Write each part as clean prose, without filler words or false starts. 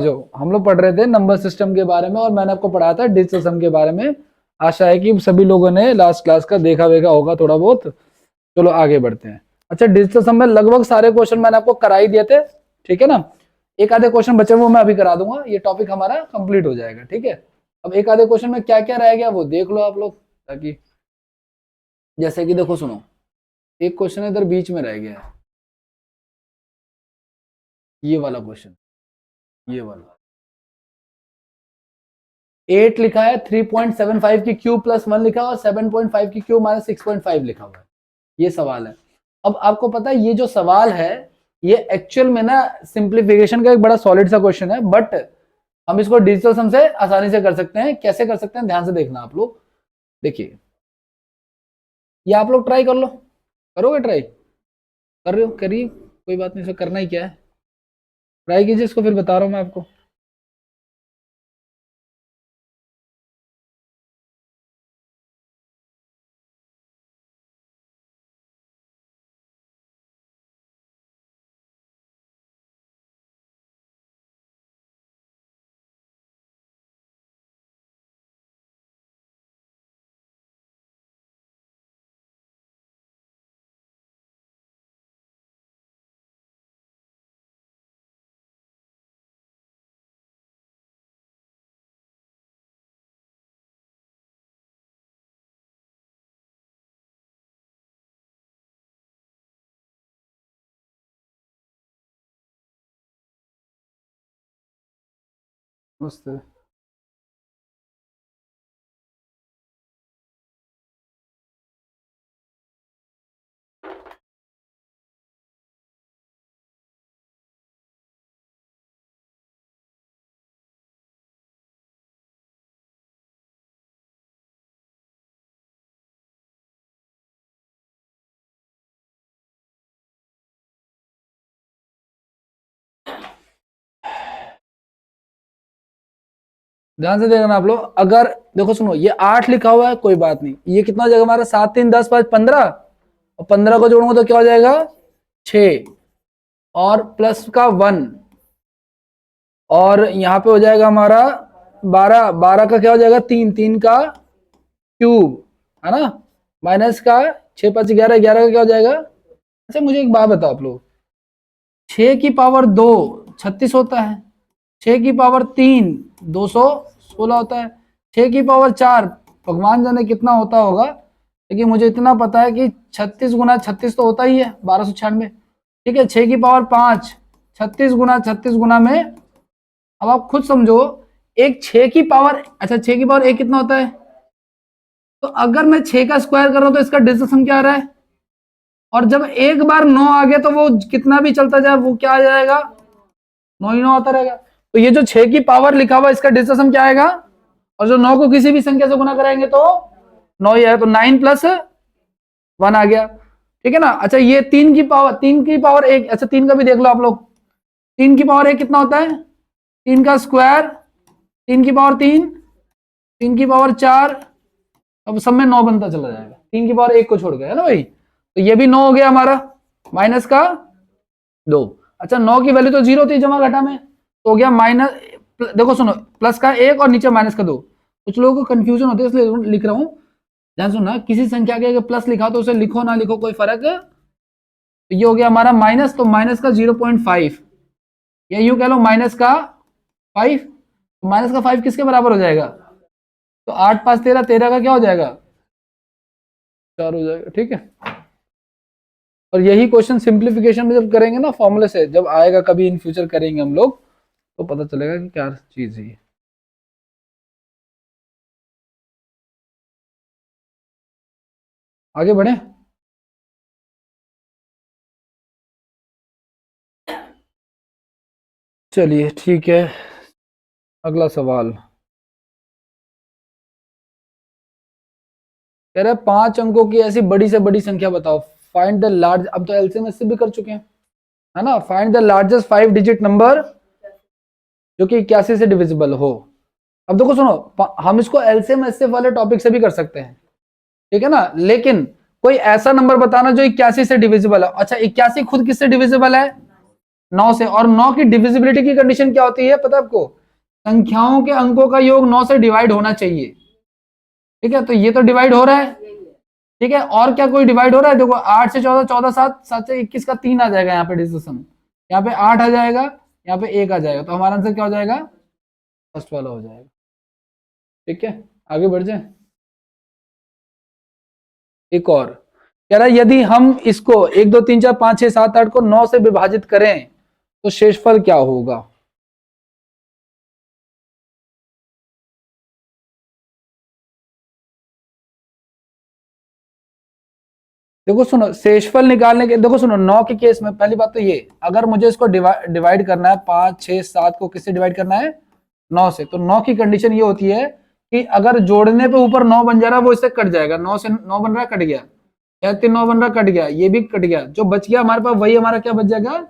जो हम लोग पढ़ रहे थे नंबर सिस्टम के बारे में और मैंने आपको पढ़ाया था डिजिटल सम के बारे में। आशा है कि सभी लोगों ने लास्ट क्लास का देखा वेगा होगा थोड़ा बहुत। चलो आगे बढ़ते हैं। अच्छा, डिजिटल सम में लगभग सारे क्वेश्चन मैंने आपको करा ही दिए थे, ठीक है ना। एक आधे क्वेश्चन बचे वो मैं अभी करा दूंगा, ये टॉपिक हमारा कंप्लीट हो जाएगा, ठीक है। अब एक आधे क्वेश्चन में क्या क्या रह गया वो देख लो आप लोग, ताकि जैसे कि देखो सुनो, एक क्वेश्चन इधर बीच में रह गया है, ये वाला क्वेश्चन, ये वाला 8 लिखा है, 3.75 की क्यूब प्लस 1 लिखा हुआ, 7.5 की क्यूब माइनस 6.5 लिखा हुआ है। ये सवाल है। अब आपको पता है ये जो सवाल है ये एक्चुअल में ना सिंप्लीफिकेशन का एक बड़ा सॉलिड सा क्वेश्चन है, बट हम इसको डिजिटल सम से आसानी से कर सकते हैं। कैसे कर सकते हैं ध्यान से देखना आप लोग। देखिए ये आप लोग ट्राई कर लो, करोगे ट्राई, कर रहे हो करिए, कोई बात नहीं, इसको करना ही क्या है, ट्राई कीजिए इसको, फिर बता रहा हूं मैं आपको। मस्त है। ध्यान से देखना आप लोग, अगर देखो सुनो, ये 8 लिखा हुआ है कोई बात नहीं, ये कितना हो जाएगा हमारा 7 3 10 5 15, और 15 को जोड़ूंगा तो क्या हो जाएगा 6, और प्लस का 1, और यहाँ पे हो जाएगा हमारा 12, 12 का क्या हो जाएगा 3, 3 का क्यूब है ना, माइनस का 6 5 11, 11 का क्या हो जाएगा। अच्छा मुझे एक बात बताओ आप लोग, 6 की पावर 2 36 होता है, 6 की पावर 3 216 होता है, 6 की पावर 4 भगवान जाने कितना होता होगा, लेकिन मुझे इतना पता है कि 36 गुना 36 तो होता ही है 1296, ठीक है। 6 की पावर 5 36 गुना 36 गुना में, अब आप खुद समझो, एक 6 की पावर, अच्छा 6 की पावर 1 कितना होता है, तो अगर मैं 6 का स्क्वायर कर रहा हूं तो इसका डिस्टेंस क्या आ रहा है, और जब एक बार 9 आ गया तो वो कितना भी चलता जाए वो क्या आ जाएगा, 9 ही 9 आता रहेगा। तो ये जो 6 की पावर लिखा हुआ इसका डिस्टेंस क्या आएगा, और जो 9 को किसी भी संख्या से गुना कराएंगे तो 9 ही आएगा, तो 9 प्लस 1 आ गया, ठीक है ना। अच्छा ये 3 की पावर 1, अच्छा 3 का भी देख लो आप लोग, 3 की पावर 1 कितना होता है, 3 का स्क्वायर, 3 की पावर 3, 3 की पावर 4, अब सब में 9 बनता चला जाएगा 3 की पावर 1 को छोड़ के, है ना भाई। तो ये भी 9 हो गया हमारा, माइनस का 2। अच्छा 9 की वैल्यू तो 0 थी जमा घटा में, तो हो गया माइनस, देखो सुनो, प्लस का 1 और नीचे माइनस का 2। कुछ लोगों को कंफ्यूजन होती है इसलिए लिख रहा हूं, ध्यान सुनना, किसी संख्या के अगर प्लस लिखा तो उसे लिखो ना लिखो कोई फर्क, तो ये हो गया हमारा माइनस, तो माइनस का 0.5, या यूं कह लो माइनस का 5, तो माइनस का 5 किसके बराबर हो जाएगा, तो 8 5 13, 13 का क्या हो जाएगा 4 हो जाएगा, ठीक है। और यही क्वेश्चन सिंप्लीफिकेशन में जब करेंगे ना फॉर्मूले से, जब आएगा कभी इन फ्यूचर करेंगे हम लोग, तो पता चलेगा कि क्या चीज है। आगे बढ़े, चलिए ठीक है। अगला सवाल कह रहा है 5 अंकों की ऐसी बड़ी से बड़ी संख्या बताओ, फाइंड द लार्ज, अब तो एलसीएम इससे भी कर चुके हैं, है ना, find the largest 5 digit number जो कि 81 से डिविजिबल हो। अब देखो सुनो, हम इसको एलसीएम एचसीएफ वाले टॉपिक से भी कर सकते हैं, ठीक है ना, लेकिन कोई ऐसा नंबर बताना जो 81 से डिविजिबल है। अच्छा 81 खुद किससे डिविजिबल है, 9 से। और 9 की डिविजिबिलिटी की कंडीशन क्या होती है पता है आपको? संख्याओं के अंकों का योग 9 से डिवाइड होना चाहिए। ठीक है, तो ये तो डिवाइड हो रहा है। ठीक है, और क्या कोई डिवाइड हो रहा है? देखो 8 से 14, 14 7, 7 से 21 का 3 आ जाएगा यहाँ पे डिस्कशन, यहाँ पे 8 आ जाएगा, यहाँ पे 1 आ जाएगा, तो हमारा आंसर क्या हो जाएगा? फर्स्ट वाला हो जाएगा। ठीक है, आगे बढ़ जाए। एक और कह रहा है यदि हम इसको 1 2 3 4 5 6 7 8 को 9 से विभाजित करें तो शेषफल क्या होगा? देखो सुनो, शेषफल निकालने के, देखो सुनो, 9 के केस में पहली बात तो ये, अगर मुझे इसको डिवाइड करना है 5 6 7 को किससे डिवाइड करना है? 9 से। तो 9 की कंडीशन ये होती है कि अगर जोड़ने पे ऊपर 9 बन जा रहा है वो इससे कट जाएगा। 9 से 9 बन रहा है, कट गया। 3 9 बन रहा, कट गया, ये भी कट गया। जो बच गया हमारे पास वही हमारा क्या बच जाएगा?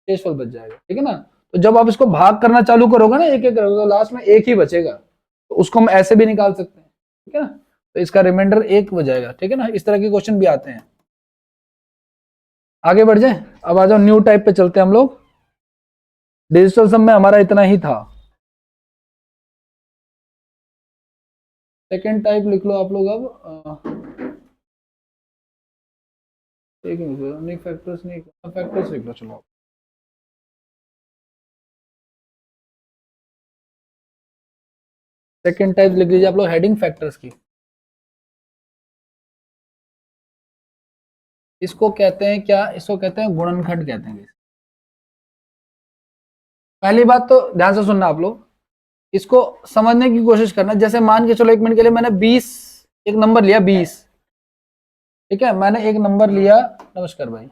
शेषफल बच जाएगा। ठीक है ना? तो जब आप इसको भाग करना चालू करोगे ना, एक एक करोगे, तो लास्ट में एक ही बचेगा, तो उसको हम ऐसे भी निकाल सकते हैं। ठीक है ना? तो इसका रिमाइंडर 1 बच जाएगा। ठीक है ना? इस तरह के क्वेश्चन भी आते हैं। आगे बढ़ जाए, अब आ जाओ न्यू टाइप पे चलते हैं हम लोग। डिजिटल सम में हमारा इतना ही था। सेकेंड टाइप लिख लो आप लोग। अब एक नहीं, फैक्टर्स नहीं, फैक्टर्स लिख लो। चलो सेकेंड टाइप लिख लीजिए आप लोग, हेडिंग फैक्टर्स की। इसको कहते हैं क्या? इसको कहते हैं गुणनखंड कहते हैं। पहली बात तो ध्यान से सुनना आप लोग, इसको समझने की कोशिश करना। जैसे मान के चलो 1 मिनट के लिए मैंने 20 एक नंबर लिया, 20। ठीक है, मैंने एक नंबर लिया, नमस्कार भाई,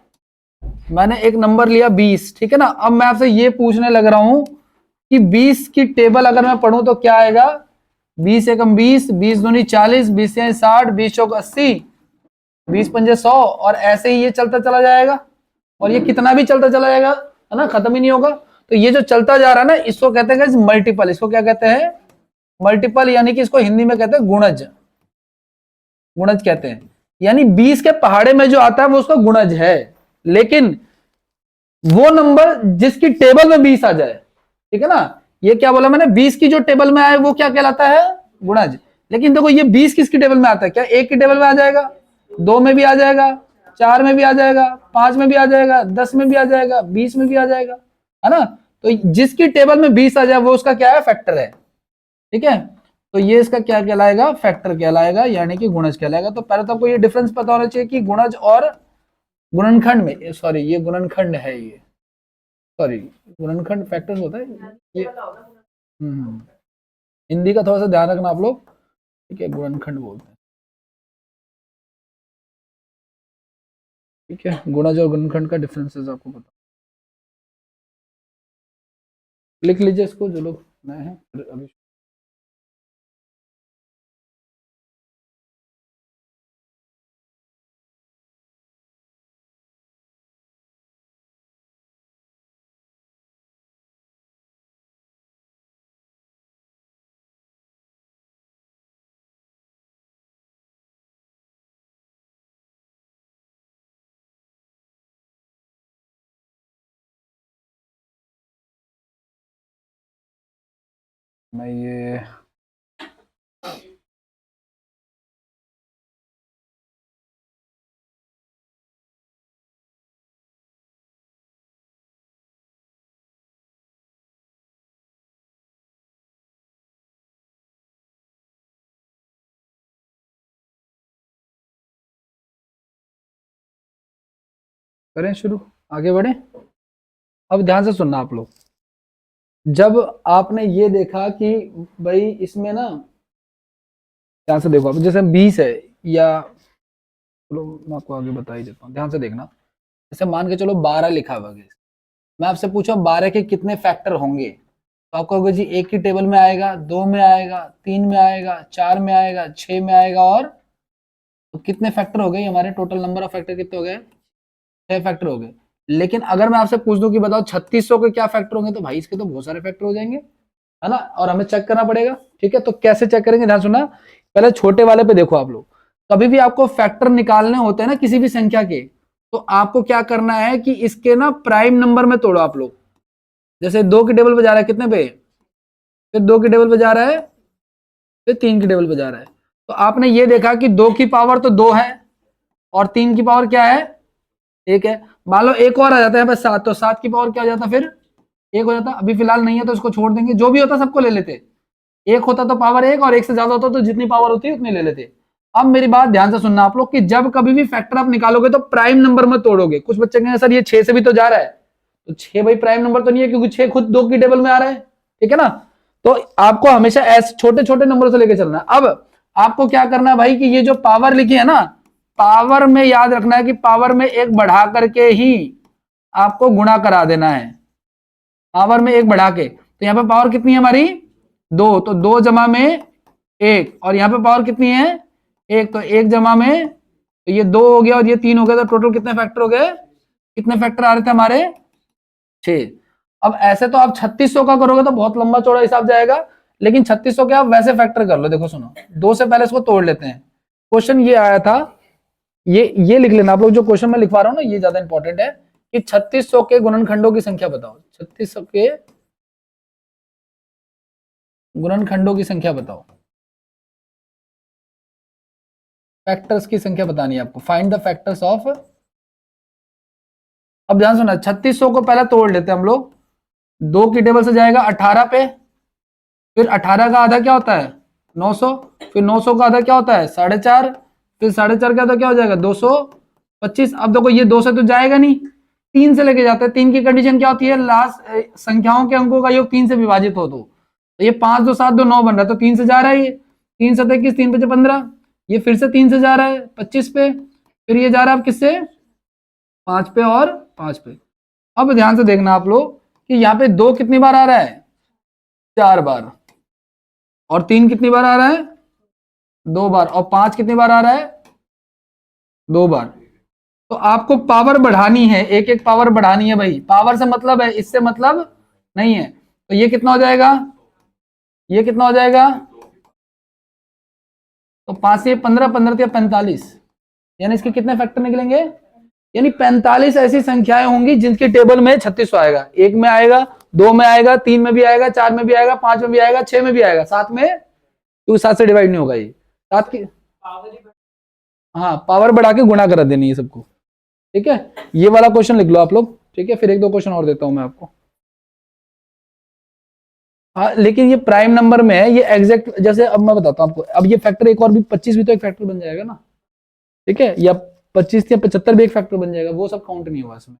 मैंने एक नंबर लिया 20। ठीक है ना? अब मैं आपसे ये पूछने लग रहा हूं कि 20 की टेबल अगर मैं पढ़ूं तो क्या आएगा? 20 एकम 20, 20 दूनी 40, 20 से 60, 20 चौक 80, 20 पंजे 100, और ऐसे ही ये चलता चला जाएगा। और ये कितना भी चलता चला जाएगा, है ना, खत्म ही नहीं होगा। तो ये जो चलता जा रहा है ना, इसको कहते हैं मल्टीपल। इसको क्या कहते हैं? मल्टीपल, यानी कि इसको हिंदी में कहते हैं गुणज। गुणज कहते हैं, यानी 20 के पहाड़े में जो आता है वो उसका गुणज है। लेकिन वो नंबर जिसकी टेबल में 20 आ जाए, ठीक है ना, ये क्या बोला मैंने, 20 की जो टेबल में आए वो क्या कहलाता है? गुणज। लेकिन देखो ये 20 किसकी टेबल में आता है? क्या 1 की टेबल में आ जाएगा? 2 में भी आ जाएगा, 4 में भी आ जाएगा, 5 में भी आ जाएगा, 10 में भी आ जाएगा, 20 में भी आ जाएगा, है ना? तो जिसकी टेबल में 20 आ जाए वो उसका क्या है? फैक्टर है। ठीक है, तो ये इसका क्या कहलाएगा? फैक्टर कहलाएगा, यानी कि गुणज कहलाएगा। तो पहले तो आपको ये डिफरेंस पता होना चाहिए कि गुणज और गुणनखंड में, सॉरी ये गुणनखंड है, ये सॉरी गुणनखंड फैक्टर्स होता है ये। हिंदी का थोड़ा सा ध्यान रखना आप लोग। ठीक है, गुणनखंड बोलते हैं। ठीक है, गुणज और गुणनखंड का डिफरेंसेस आपको पता, लिख लीजिए इसको जो लोग नए हैं अभी। मैं ये करें शुरू, आगे बढ़े। अब ध्यान से सुनना आप लोग। जब आपने ये देखा कि भाई इसमें ना, ध्यान से देखो, अब जैसे 20 है, या चलो मैं आपको आगे बता ही देता हूँ, ध्यान से देखना। जैसे मान के चलो 12 लिखा हुआ है, मैं आपसे पूछा 12 के कितने फैक्टर होंगे, तो आप कहोगे जी 1 की टेबल में आएगा, 2 में आएगा, 3 में आएगा, 4 में आएगा, 6 में आएगा, और तो कितने फैक्टर हो गए? हमारे टोटल नंबर ऑफ फैक्टर कितने हो गए? 6 फैक्टर हो गए। लेकिन अगर मैं आपसे पूछ दूं कि बताओ 3600 के क्या फैक्टर होंगे, तो भाई इसके तो बहुत सारे फैक्टर हो जाएंगे, है ना, और हमें चेक करना पड़ेगा। ठीक है, तो कैसे चेक करेंगे? ध्यान सुना, पहले छोटे वाले पे देखो आप लोग। कभी भी आपको फैक्टर निकालने होते हैं ना किसी भी संख्या के, तो आपको क्या करना है कि इसके ना प्राइम नंबर में तोड़ो आप लोग। जैसे 2 की टेबल पे जा रहा है कितने पे, फिर 2 की टेबल पे जा रहा है, फिर 3 की टेबल पे जा रहा है। तो आपने ये देखा कि 2 की पावर तो 2 है और 3 की पावर क्या है, 1 है। मान लो एक और आ जाता है बस 7, तो 7 की पावर क्या हो जाता फिर 1 हो जाता। अभी फिलहाल नहीं है तो इसको छोड़ देंगे, जो भी होता सबको ले लेते। एक होता तो पावर 1 और 1 से ज्यादा होता तो जितनी पावर होती है उतनी ले लेते। अब मेरी बात ध्यान से सुनना आप लोग कि जब कभी भी फैक्टर आप निकालोगे तो प्राइम नंबर में तोड़ोगे। कुछ बच्चे कहेंगे सर ये 6 से भी तो जा रहा है, तो 6 भाई प्राइम नंबर तो नहीं है क्योंकि 6 खुद 2 की टेबल में आ रहा है, ठीक है ना। तो आपको हमेशा ऐसे छोटे छोटे नंबरों से लेकर चलना है। अब आपको क्या करना है भाई कि ये जो पावर लिखी है ना, पावर में याद रखना है कि पावर में एक बढ़ा करके ही आपको गुणा करा देना है। पावर में एक बढ़ा के, तो यहां पे पावर कितनी है हमारी 2, तो 2 जमा में 1, और यहां पे पावर कितनी है 1, तो 1 जमा में, तो ये 2 हो गया और ये 3 हो गया, तो टोटल कितने फैक्टर हो गए, कितने फैक्टर आ रहे थे हमारे 6। अब ऐसे तो आप 3600 का करोगे तो बहुत लंबा चौड़ा हिसाब जाएगा, लेकिन 3600 के आप वैसे फैक्टर कर लो। देखो सुनो, 2 से पहले इसको तोड़ लेते हैं। क्वेश्चन ये आया था, ये लिख लेना आप लोग, जो क्वेश्चन मैं लिखवा रहा हूं ना ये ज्यादा इंपॉर्टेंट है कि 3600 के गुणनखंडों की संख्या बताओ। 3600 के गुणनखंडों की संख्या बताओ, फैक्टर्स की संख्या बतानी है आपको। Find the factors of. अब ध्यान सुना, 3600 को पहले तोड़ लेते हैं हम लोग। 2 की टेबल से जाएगा 18 पे, फिर 18 का आधा क्या होता है 900, फिर 900 का आधा क्या होता है 4.5, फिर 4.5 का आधा क्या हो जाएगा 225। अब देखो ये 2 से तो जाएगा नहीं, 3 से लेके जाते हैं। 3 की कंडीशन क्या होती है, लास्ट संख्याओं के अंकों का योग 3 से विभाजित हो तो ये 5 2 7 2 9 बन रहा है, तो 3 से जा रहा है ये, 3 7 21, 3 5 15, ये फिर से 3 से जा रहा है 25 पे, फिर ये जा रहा है अब किससे 5 पे और 5 पे। अब ध्यान से देखना आप लोग कि यहाँ पे 2 कितनी बार आ रहा है 4 बार, और 3 कितनी बार आ रहा है 2 बार, और 5 कितनी बार आ रहा है 2 बार। तो आपको पावर बढ़ानी है, एक एक पावर बढ़ानी है भाई। पावर से मतलब है, इससे मतलब नहीं है। तो ये कितना हो जाएगा, ये कितना हो जाएगा, तो 5 से 15, 15 से 45, यानी इसके कितने फैक्टर निकलेंगे, यानी 45 ऐसी संख्याएं होंगी जिनकी टेबल में 3600 आएगा। 1 में आएगा, 2 में आएगा, 3 में भी आएगा, 4 में भी आएगा, 5 में भी आएगा, 6 में भी आएगा, 7 में, क्योंकि 7 से डिवाइड नहीं होगा ये 7 की। हाँ पावर बढ़ा के गुणा करा देनी है सबको, ठीक है। ये वाला क्वेश्चन लिख लो आप लोग, ठीक है। फिर एक दो क्वेश्चन और देता हूं मैं आपको। हाँ लेकिन ये प्राइम नंबर में है, ये एग्जैक्ट, जैसे अब मैं बताता हूं आपको। अब ये फैक्टर एक और भी 25 भी तो एक फैक्टर बन जाएगा ना, ठीक है, या 25 या 75 भी एक फैक्टर बन जाएगा, वो सब काउंट नहीं हुआ इसमें।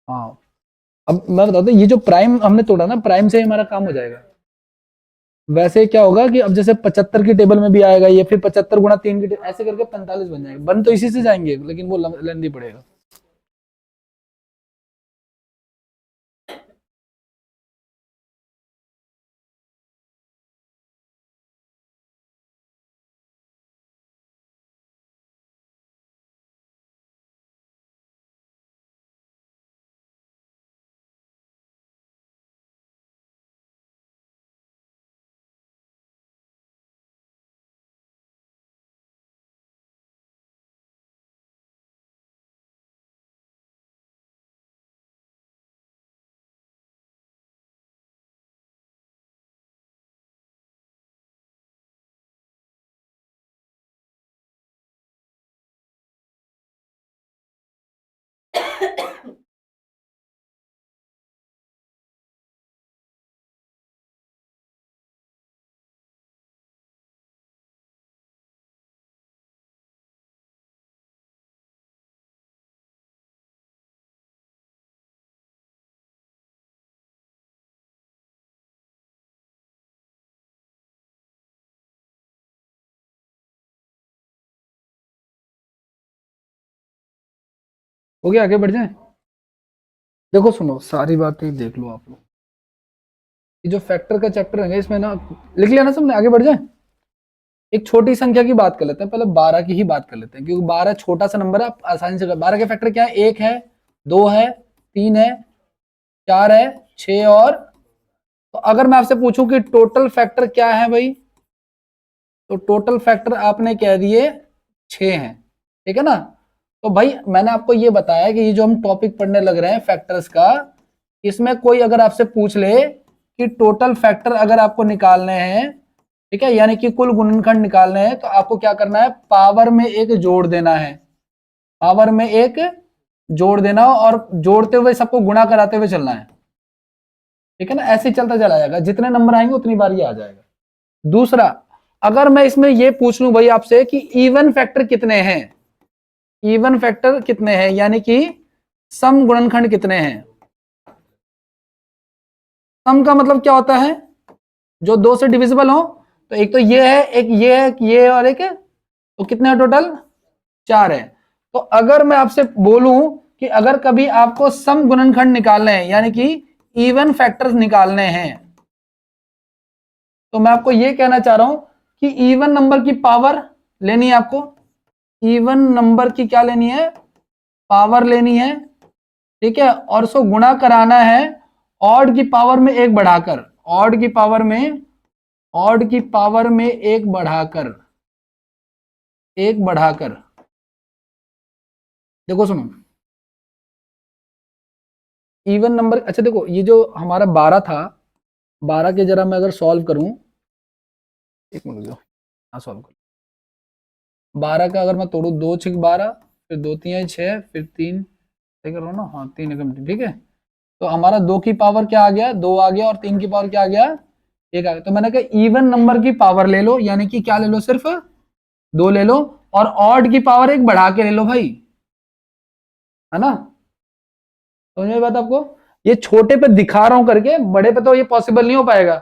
हाँ अब मैं बताता हूँ, ये जो प्राइम हमने तोड़ा ना, प्राइम से हमारा काम हो जाएगा। वैसे क्या होगा कि अब जैसे 75 की टेबल में भी आएगा ये, फिर 75 गुणा 3 की ऐसे करके 45 बन जाएगा। बन तो इसी से जाएंगे लेकिन वो लेंदी पड़ेगा। हो गया, आगे बढ़ जाए। देखो सुनो, सारी बातें देख लो आप लोग। ये जो फैक्टर का चैप्टर है इसमें ना, लिख लिया ना सबने, आगे बढ़ जाए। एक छोटी संख्या की बात कर लेते हैं, पहले 12 की ही बात कर लेते हैं, क्योंकि 12 छोटा सा नंबर है, आप आसानी से 12 के फैक्टर क्या है, 1 है, 2 है, 3 है, 4 है, 6 और, तो अगर मैं आपसे पूछूं कि टोटल फैक्टर क्या है भाई, तो टोटल फैक्टर आपने कह दिए 6 हैं, ठीक है ना। तो भाई मैंने आपको ये बताया कि ये जो हम टॉपिक पढ़ने लग रहे हैं फैक्टर्स का, इसमें कोई अगर आपसे पूछ ले कि टोटल फैक्टर अगर आपको निकालने हैं, ठीक है, यानी कि कुल गुणनखंड निकालने हैं, तो आपको क्या करना है, पावर में एक जोड़ देना है, पावर में एक जोड़ देना और जोड़ते हुए सबको गुणा कराते हुए चलना है, ठीक है ना। ऐसे ही चलता चला जाएगा, जितने नंबर आएंगे उतनी बार ये आ जाएगा। दूसरा, अगर मैं इसमें ये पूछ लूं भाई आपसे कि इवन फैक्टर कितने हैं, इवन फैक्टर कितने हैं, यानी कि सम गुणनखंड कितने हैं। सम का मतलब क्या होता है, जो दो से डिविजिबल हो, तो एक तो ये है, एक ये है, ये है, और एक है, तो कितने हैं टोटल, 4 है। तो अगर मैं आपसे बोलूं कि अगर कभी आपको सम गुणनखंड निकालने हैं, यानी कि इवन फैक्टर्स निकालने हैं, तो मैं आपको ये कहना चाह रहा हूं कि इवन नंबर की पावर लेनी है आपको, इवन नंबर की क्या लेनी है, पावर लेनी है, ठीक है, और उसको गुणा कराना है ऑड की पावर में एक बढ़ाकर, ऑड की पावर में, ऑड की पावर में एक बढ़ाकर, एक बढ़ाकर। देखो सुनो, इवन नंबर, अच्छा देखो ये जो हमारा 12 था, 12 के जरा मैं अगर सॉल्व करूं, एक मिनट दो, हाँ सॉल्व कर, 12 का अगर मैं तोड़ू, 2 6 12, फिर 2 3 6, फिर 3 कर रहा हूँ ना, हाँ 3 एकम, ठीक है। तो हमारा 2 की पावर क्या आ गया, 2 आ गया, और 3 की पावर क्या आ गया, 1 आ गया। तो मैंने कहा इवन नंबर की पावर ले लो, यानी कि क्या ले लो, सिर्फ 2 ले लो, और ऑड की पावर एक बढ़ा के ले लो भाई, है ना। समझ में बात आपको, ये छोटे पे दिखा रहा हूं करके, बड़े पे तो ये पॉसिबल नहीं हो पाएगा,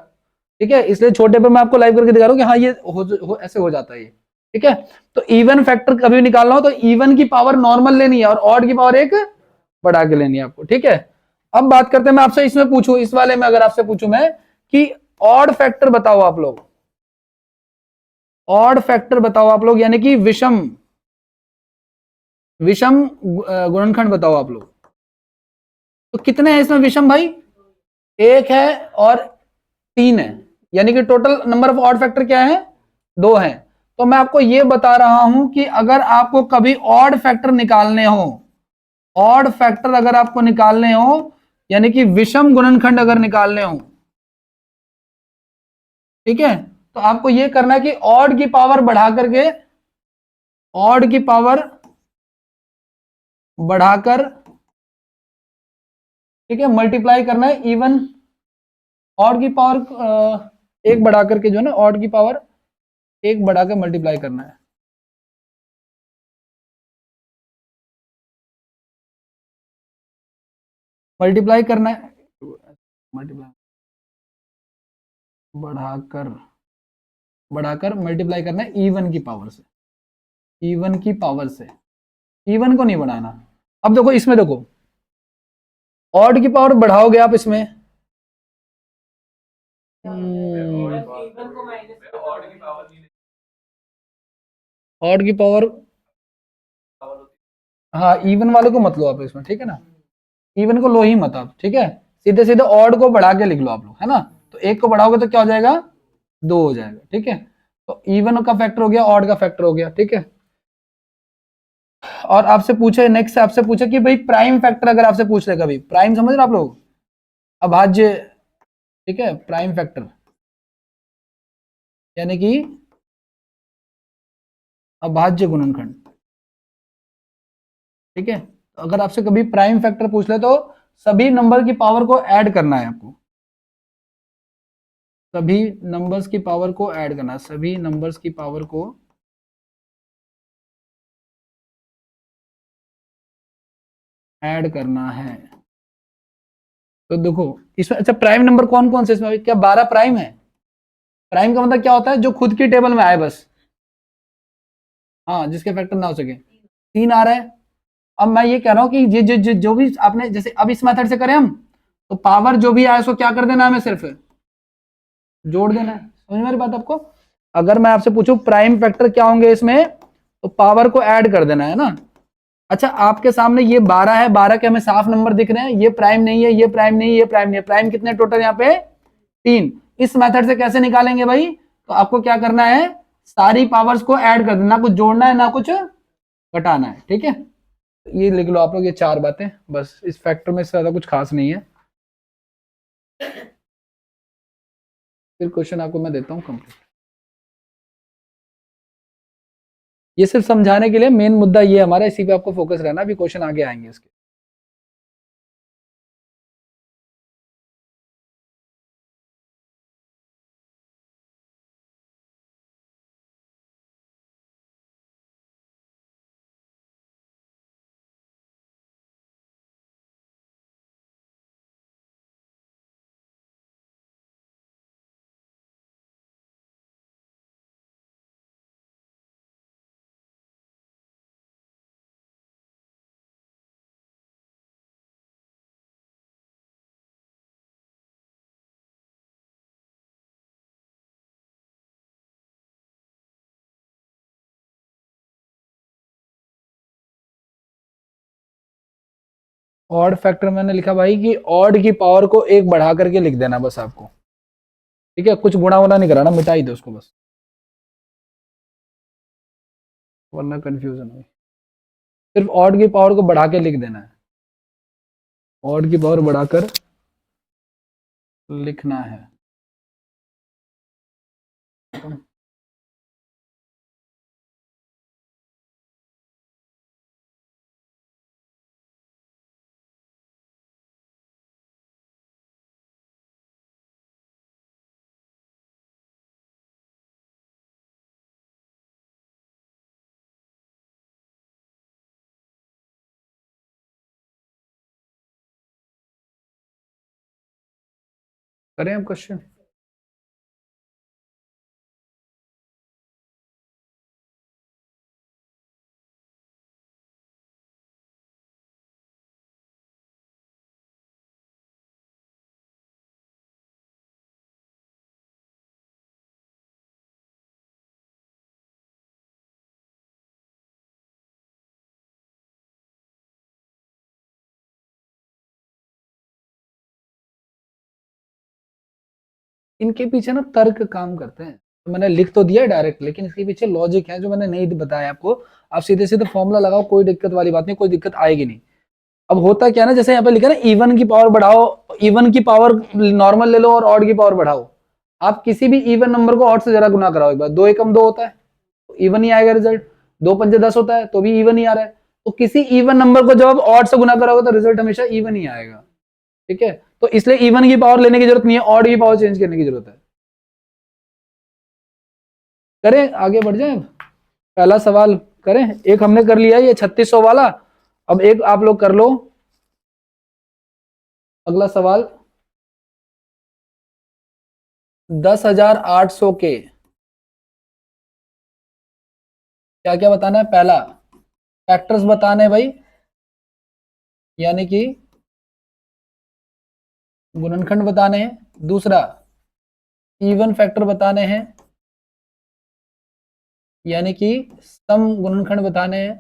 ठीक है, इसलिए छोटे पे मैं आपको लाइव करके दिखा रहा हूं कि हाँ ये ऐसे हो जाता है ये, ठीक है। तो इवन फैक्टर कभी निकालना हो तो इवन की पावर नॉर्मल लेनी है और ऑड की पावर एक बढ़ा के लेनी है आपको, ठीक है। अब बात करते हैं, मैं आपसे इसमें पूछूं, इस वाले में अगर आपसे पूछूं मैं कि ऑड फैक्टर बताओ आप लोग, ऑड फैक्टर बताओ आप लोग, यानी कि विषम, विषम गुणनखंड बताओ आप लोग। तो कितने हैं इसमें विषम भाई, 1 है और 3 है, यानी कि total number of odd factor क्या है, 2 है। तो मैं आपको यह बता रहा हूं कि अगर आपको कभी ऑड फैक्टर निकालने हो, ऑड फैक्टर अगर आपको निकालने हो, यानी कि विषम गुणनखंड अगर निकालने हो, ठीक है, तो आपको यह करना है कि ऑड की पावर बढ़ा करके, ऑड की पावर बढ़ाकर, ठीक है, मल्टीप्लाई करना है इवन, ऑड की पावर एक बढ़ा करके जो है ना, ऑड की पावर एक बढ़ाकर मल्टीप्लाई करना है, मल्टीप्लाई करना है, मल्टीप्लाई, बढ़ाकर, बढ़ाकर मल्टीप्लाई करना है इवन की पावर से, इवन की पावर से, इवन को नहीं बढ़ाना। अब देखो इसमें, देखो ऑड की पावर बढ़ाओगे आप इसमें, ऑड की पावर, हाँ इवन वाले को मत लो आप इसमें, ठीक है ना, इवन को लो ही मत आप, ठीक है, सीधे सीधे ऑड को बढ़ा के लिख लो आप लोग, है ना। तो एक को बढ़ाओगे तो क्या हो जाएगा, 2 हो जाएगा, ठीक है। तो इवन का फैक्टर हो गया, ऑड का फैक्टर हो गया, ठीक है। और आपसे पूछे, नेक्स्ट आपसे पूछे कि भाई प्राइम फैक्टर अगर आपसे पूछ ले कभी, प्राइम समझ रहे आप लोग, अभाज्य, ठीक है, प्राइम फैक्टर यानी कि अभाज्य गुणनखंड, ठीक है। तो अगर आपसे कभी प्राइम फैक्टर पूछ ले तो सभी नंबर की पावर को ऐड करना है आपको, सभी नंबर्स की पावर को ऐड करना है, सभी नंबर्स की पावर को ऐड करना है। तो देखो इसमें, अच्छा प्राइम नंबर कौन कौन से इसमें, क्या 12 प्राइम है, प्राइम का मतलब क्या होता है, जो खुद की टेबल में आए बस, हाँ जिसके फैक्टर ना हो सके, 3 आ रहा है। अब मैं ये कह रहा हूं कि जो भी आपने, जैसे अब इस मेथड से करें हम, तो पावर जो भी आए उसको क्या कर देना है, हमें सिर्फ जोड़ देना है। समझ मेरी बात आपको, अगर मैं आपसे पूछूं प्राइम फैक्टर क्या होंगे इसमें, तो पावर को ऐड कर देना है ना। अच्छा आपके सामने ये 12 है, 12 के हमें साफ नंबर दिख रहे हैं, ये प्राइम नहीं है, ये प्राइम नहीं है, ये प्राइम नहीं है, प्राइम कितने टोटल यहाँ पे 3। इस मेथड से कैसे निकालेंगे भाई, तो आपको क्या करना है, सारी पावर्स को ऐड कर देना, ना कुछ जोड़ना है ना कुछ घटाना है, ठीक है। ये लिख लो आप लोग, ये 4 बातें बस, इस फैक्टर में से ज्यादा कुछ खास नहीं है। फिर क्वेश्चन आपको मैं देता हूँ कंप्लीट। ये सिर्फ समझाने के लिए, मेन मुद्दा ये हमारा, इसी पे आपको फोकस रहना, अभी क्वेश्चन आगे आएंगे इसके। ऑड फैक्टर मैंने लिखा भाई कि ऑड की पावर को 1 बढ़ा करके लिख देना बस आपको, ठीक है। कुछ गुणा वुणा नहीं कराना, मिटा ही दो उसको बस, वरना कंफ्यूजन हो। सिर्फ ऑड की पावर को बढ़ा के लिख देना है, ऑड की पावर बढ़ाकर लिखना है। करें हम क्वेश्चन। इनके पीछे ना तर्क काम करते हैं, तो मैंने लिख तो दिया डायरेक्ट, लेकिन इसके पीछे लॉजिक है जो मैंने नहीं बताया आपको। आप सीधे सीधे फॉर्मूला लगाओ, कोई दिक्कत वाली बात नहीं, कोई दिक्कत आएगी नहीं। अब होता क्या है ना, जैसे यहाँ पे लिखा है ना, इवन की पावर बढ़ाओ, इवन की पावर नॉर्मल ले लो और ऑड की पावर बढ़ाओ। आप किसी भी इवन नंबर को ऑड से जरा गुना कराओ एक बार, 2 एकम 2 होता है, तो इवन ही आएगा रिजल्ट। 2 पंजे 10 होता है, तो भी इवन ही आ रहा है। तो किसी इवन नंबर को जब आप ऑड से गुना कराओगे तो रिजल्ट हमेशा इवन ही आएगा, ठीक है। तो इसलिए इवन की पावर लेने की जरूरत नहीं है, ऑड की पावर चेंज करने की जरूरत है। करें, आगे बढ़ जाए। पहला सवाल करें, एक हमने कर लिया ये 3600 वाला। अब एक आप लोग कर लो अगला सवाल, 10,800 के क्या क्या बताना है। पहला, फैक्टर्स बताने हैं भाई, यानी कि गुणनखंड बताने हैं। दूसरा, इवन फैक्टर बताने हैं, यानी कि सम गुणनखंड बताने हैं,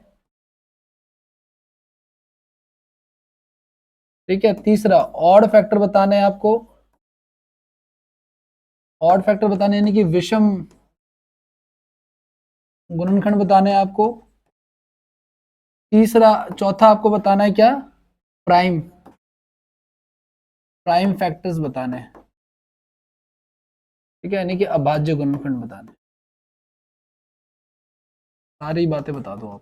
ठीक है। तीसरा, ऑड फैक्टर बताने हैं आपको, ऑड फैक्टर बताने यानी कि विषम गुणनखंड बताने हैं आपको। तीसरा, चौथा आपको बताना है क्या, प्राइम, प्राइम फैक्टर्स बताने हैं, ठीक है, यानी कि अभाज्य गुणनखंड बताने। सारी बातें बता दो आप।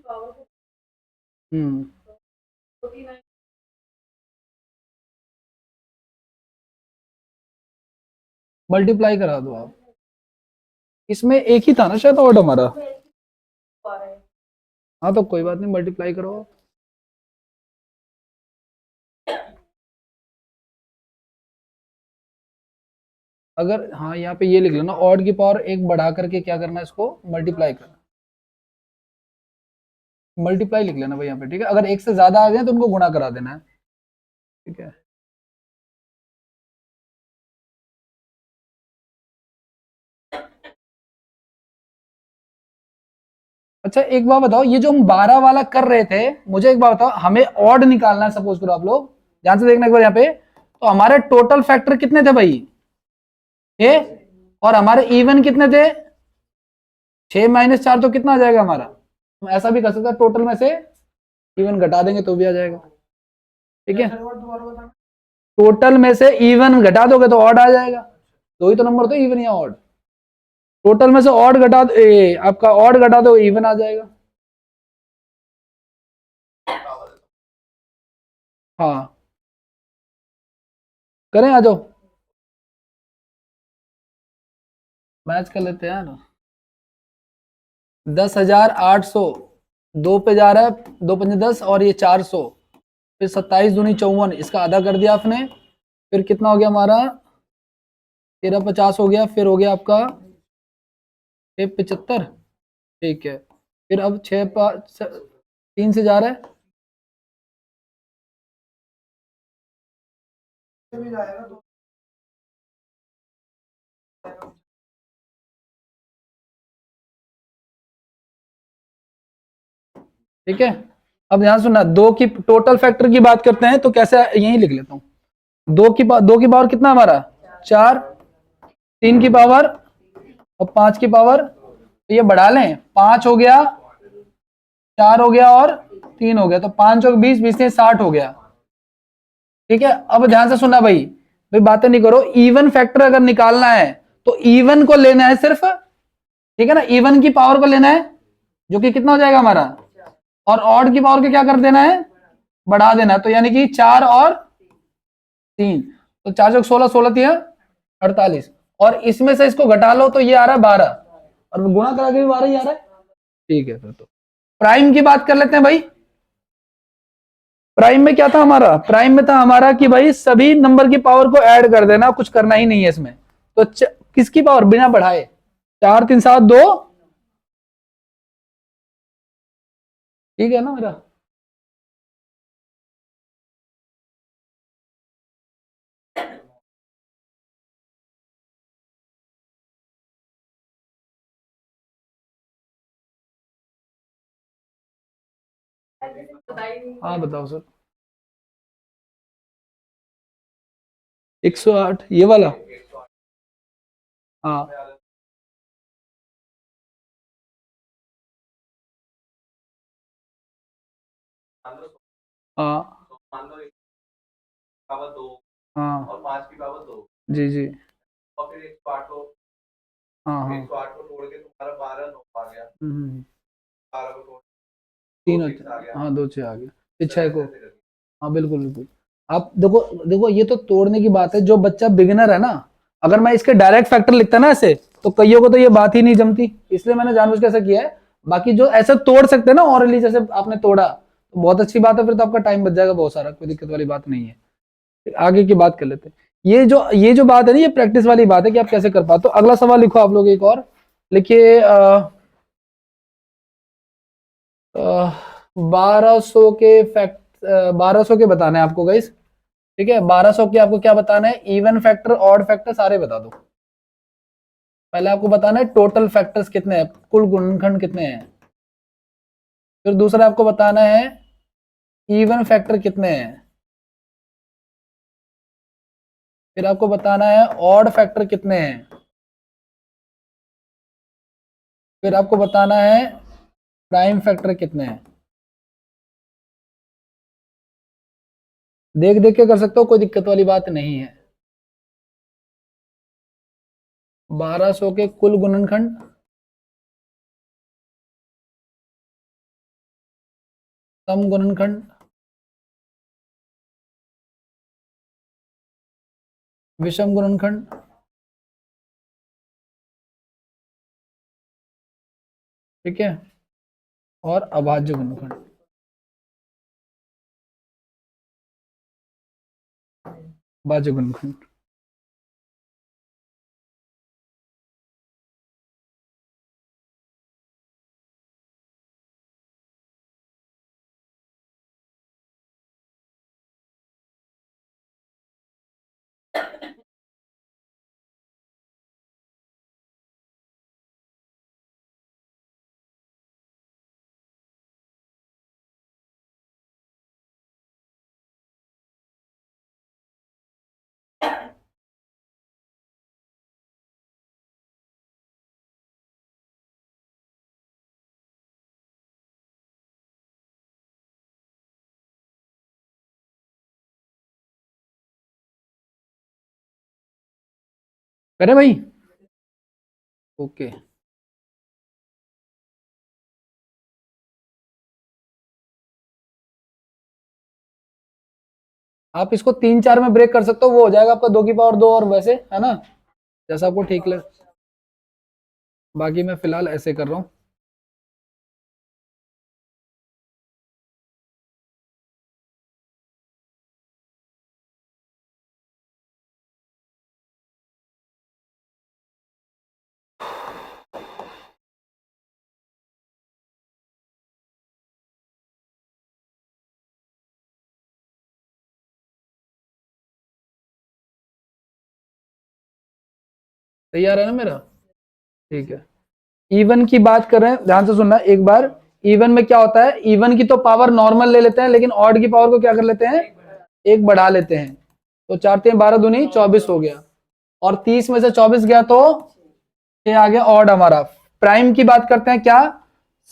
हम्म, मल्टीप्लाई करा दो आप। इसमें एक ही था ना शायद ऑर्ड हमारा। हाँ तो कोई बात नहीं, मल्टीप्लाई करो। अगर हाँ यहाँ पे ये लिख लो ना, ऑड की पावर एक बढ़ा करके क्या करना है, इसको मल्टीप्लाई करना। मल्टीप्लाई लिख लेना भाई यहाँ पे, ठीक है। अगर एक से ज्यादा आ गए तो उनको गुणा करा देना है, ठीक है। अच्छा एक बात बताओ, ये जो हम 12 वाला कर रहे थे, मुझे एक बात बताओ, हमें ऑड निकालना है, सपोज करो आप लोग ध्यान से देखना एक बार यहाँ पे। तो हमारे टोटल फैक्टर कितने थे भाई, 6। और हमारे इवन कितने थे, 6 - 4 तो कितना आ जाएगा हमारा। हम ऐसा भी कर सकते हैं, टोटल में से इवन घटा देंगे तो भी आ जाएगा, ठीक है। टोटल में से इवन घटा दोगे तो ऑड आ जाएगा। दो ही तो नंबर, तो इवन या ऑड। टोटल में से ऑड घटा दो, आपका ऑड घटा दो इवन आ जाएगा। हाँ करें, आ जाओ मैच कर लेते हैं यार। 10,800, दो पे जा रहा है, 2 × 5 = 10 और ये 400, फिर 27 × 2 = 54, इसका आधा कर दिया आपने। फिर कितना हो गया हमारा, 1350 हो गया, फिर हो गया आपका 675, ठीक है। फिर अब 3 से जा रहा है, ठीक है। अब ध्यान सुनना, दो की टोटल फैक्टर की बात करते हैं तो कैसे, यही लिख लेता हूं। दो की पावर कितना हमारा, 4। 3 की पावर और 5 की पावर, तो ये बढ़ा लें, 5 हो गया, 4 हो गया और 3 हो गया, तो 5 और 20, 20 से 60 हो गया, ठीक है। अब ध्यान से सुनना भाई, भाई बातें नहीं करो। इवन फैक्टर अगर निकालना है तो इवन को लेना है सिर्फ, ठीक है ना, इवन की पावर को लेना है, जो कि कितना हो जाएगा हमारा, और ऑड की पावर को क्या कर देना है, बढ़ा देना है। तो यानी कि 4 और 3, तो 4 × 16, 16 × 3 = 48, और इसमें से इसको घटा लो तो ये आ रहा है 12, और गुणा करा के भी 12 ही आ रहा है, ठीक है। फिर तो प्राइम की बात कर लेते हैं भाई। प्राइम में क्या था हमारा, प्राइम में था हमारा कि भाई सभी नंबर की पावर को ऐड कर देना, कुछ करना ही नहीं है इसमें। तो किसकी पावर बिना बढ़ाए, 4 3 7 2, ठीक है ना मेरा। हाँ बताओ सर। 108 ये वाला, हाँ हाँ हाँ जी जी, हाँ हाँ तीन हाँ 2 6 आ गया, फिर 6 को, हाँ बिल्कुल बिल्कुल। आप देखो देखो, ये तो तोड़ने की बात है, जो बच्चा बिगिनर है ना, अगर मैं इसके डायरेक्ट फैक्टर लिखता ना ऐसे, तो कईयों को तो ये बात ही नहीं जमती, इसलिए मैंने जानबूझ के ऐसा किया है। बाकी जो ऐसे तोड़ सकते हैं ना ऑरली, जैसे आपने तोड़ा, तो बहुत अच्छी बात है, फिर तो आपका टाइम बच जाएगा बहुत सारा, कोई दिक्कत वाली बात नहीं है। आगे की बात कर लेते हैं। ये जो बात है ना, ये प्रैक्टिस वाली बात है कि आप कैसे कर पाते हो। अगला सवाल लिखो आप लोग, एक और लिखिए। 1200 के फैक्ट, 1200 के बताने हैं आपको गाइस, ठीक है। 1200 के आपको क्या बताना है, इवन फैक्टर ऑड फैक्टर सारे बता दो। पहले आपको बताना है टोटल फैक्टर्स कितने हैं, कुल गुणनखंड कितने हैं। फिर दूसरा आपको बताना है इवन फैक्टर कितने हैं। फिर आपको बताना है ऑड फैक्टर कितने हैं। फिर आपको बताना है प्राइम फैक्टर कितने हैं। देख देख के कर सकते हो, कोई दिक्कत वाली बात नहीं है। 1200 के कुल गुणनखंड, सम गुणनखंड, विषम गुणनखंड, ठीक है, और अभाज्य गुणनखंड। अभाज्य गुणनखंड, करे भाई, ओके। आप इसको 3-4 में ब्रेक कर सकते हो, वो हो जाएगा आपका 2 की पावर 2 और वैसे, है ना, जैसा आपको ठीक लगे। बाकी मैं फिलहाल ऐसे कर रहा हूँ। तैयार है ना मेरा, ठीक है। इवन की बात कर रहे हैं, ध्यान से सुनना एक बार। इवन में क्या होता है, इवन की तो पावर नॉर्मल ले लेते हैं, लेकिन ऑड की पावर को क्या कर लेते हैं, एक बढ़ा लेते हैं। तो 4×3=12, 24 हो गया, और 30 में से 24 गया तो 6 आ गया ऑड हमारा। प्राइम की बात करते हैं, क्या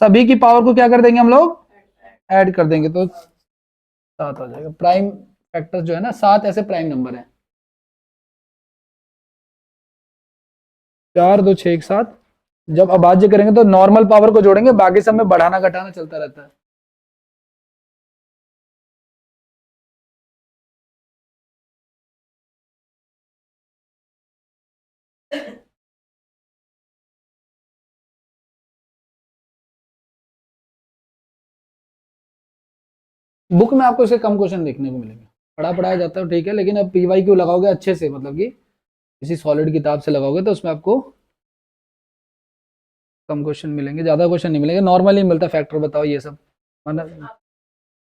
सभी की पावर को क्या कर देंगे हम लोग, ऐड कर देंगे, तो 7 आ जाएगा। प्राइम फैक्टर जो है ना, 7 ऐसे प्राइम नंबर है। 4 2 6 एक साथ। जब अभाज्य करेंगे तो नॉर्मल पावर को जोड़ेंगे, बाकी सब में बढ़ाना घटाना चलता रहता है। बुक में आपको इसके कम क्वेश्चन देखने को मिलेंगे, पढ़ाया जाता है ठीक है, लेकिन अब पीवाई क्यू लगाओगे अच्छे से, मतलब कि किसी सॉलिड किताब से लगाओगे तो उसमें आपको कम क्वेश्चन मिलेंगे, ज्यादा क्वेश्चन नहीं मिलेंगे। नॉर्मली मिलता है फैक्टर बताओ ये सब, मतलब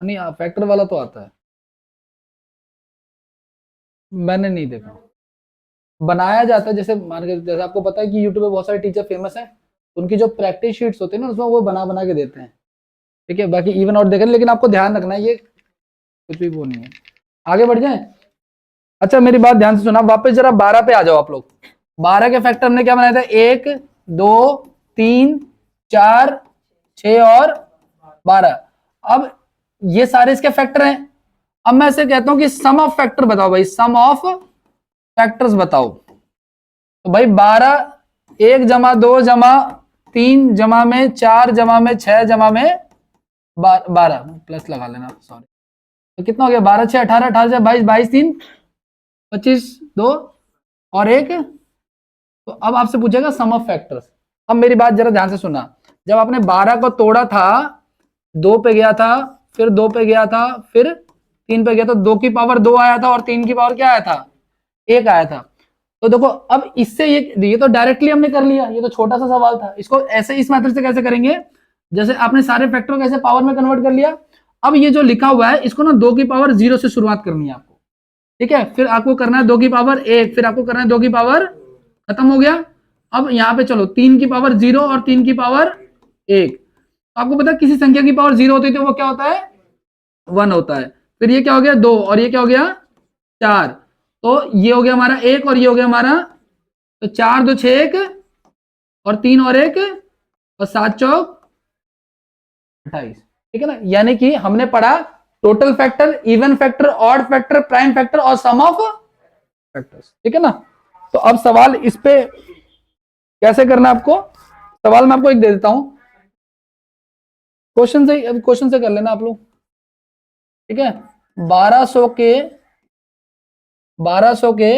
नहीं, फैक्टर वाला तो आता है, मैंने नहीं देखा। बनाया जाता है, जैसे मान के, जैसे आपको पता है कि यूट्यूब पे बहुत सारे टीचर फेमस हैं, उनकी जो प्रैक्टिस शीट्स होती है ना, उसमें वो बना बना के देते हैं, ठीक है। बाकी इवन आउट देखें, लेकिन आपको ध्यान रखना है ये कुछ भी वो नहीं है। आगे बढ़ जाए। अच्छा मेरी बात ध्यान से सुना, वापस जरा 12 पे आ जाओ आप लोग। 12 के फैक्टर हमने क्या बनाया था, 1 2 3 4 6 और 12। अब ये सारे इसके फैक्टर हैं। अब मैं ऐसे कहता हूं कि सम ऑफ फैक्टर बताओ भाई, सम ऑफ फैक्टर्स बताओ। तो भाई 12, 1 जमा 2 जमा 3 जमा में 4 जमा में 6 जमा में 12, प्लस लगा लेना, सॉरी। तो कितना हो गया, 12 6 18, 18 से 22, 22 3 25, 2 और 1। तो अब आपसे पूछेगा सम ऑफ फैक्टर्स। अब मेरी बात जरा ध्यान से सुनना, जब आपने 12 को तोड़ा था, 2 पे गया था, फिर 2 पे गया था, फिर 3 पे गया था, 2 की पावर 2 आया था, और 3 की पावर क्या आया था, 1 आया था। तो देखो अब इससे ये तो डायरेक्टली हमने कर लिया, ये तो छोटा सा सवाल था। इसको ऐसे इस मेथड से कैसे करेंगे, जैसे आपने सारे फैक्टर को ऐसे पावर में कन्वर्ट कर लिया। अब ये जो लिखा हुआ है, इसको ना 2 की पावर 0 से शुरुआत करनी है आपको, ठीक है। फिर आपको करना है 2 की पावर 1, फिर आपको करना है 2 की पावर, खत्म हो गया। अब यहाँ पे चलो 3 की पावर 0 और 3 की पावर 1। आपको पता है किसी संख्या की पावर 0 होती है तो वो क्या होता है, 1 होता है। फिर ये क्या हो गया, 2, और ये क्या हो गया, 4। तो ये हो गया हमारा 1 और ये हो गया हमारा, तो 4 2 6 1 और 3 और 1 और 7 चौक 28, ठीक है ना। यानी कि हमने पढ़ा total factor, even factor, odd factor, prime factor और सम ऑफ फैक्टर्स, ठीक है ना। तो अब सवाल इस पे कैसे करना है आपको, सवाल मैं आपको एक दे देता हूं, क्वेश्चन से कर लेना आप लोग। ठीक है। 1200 के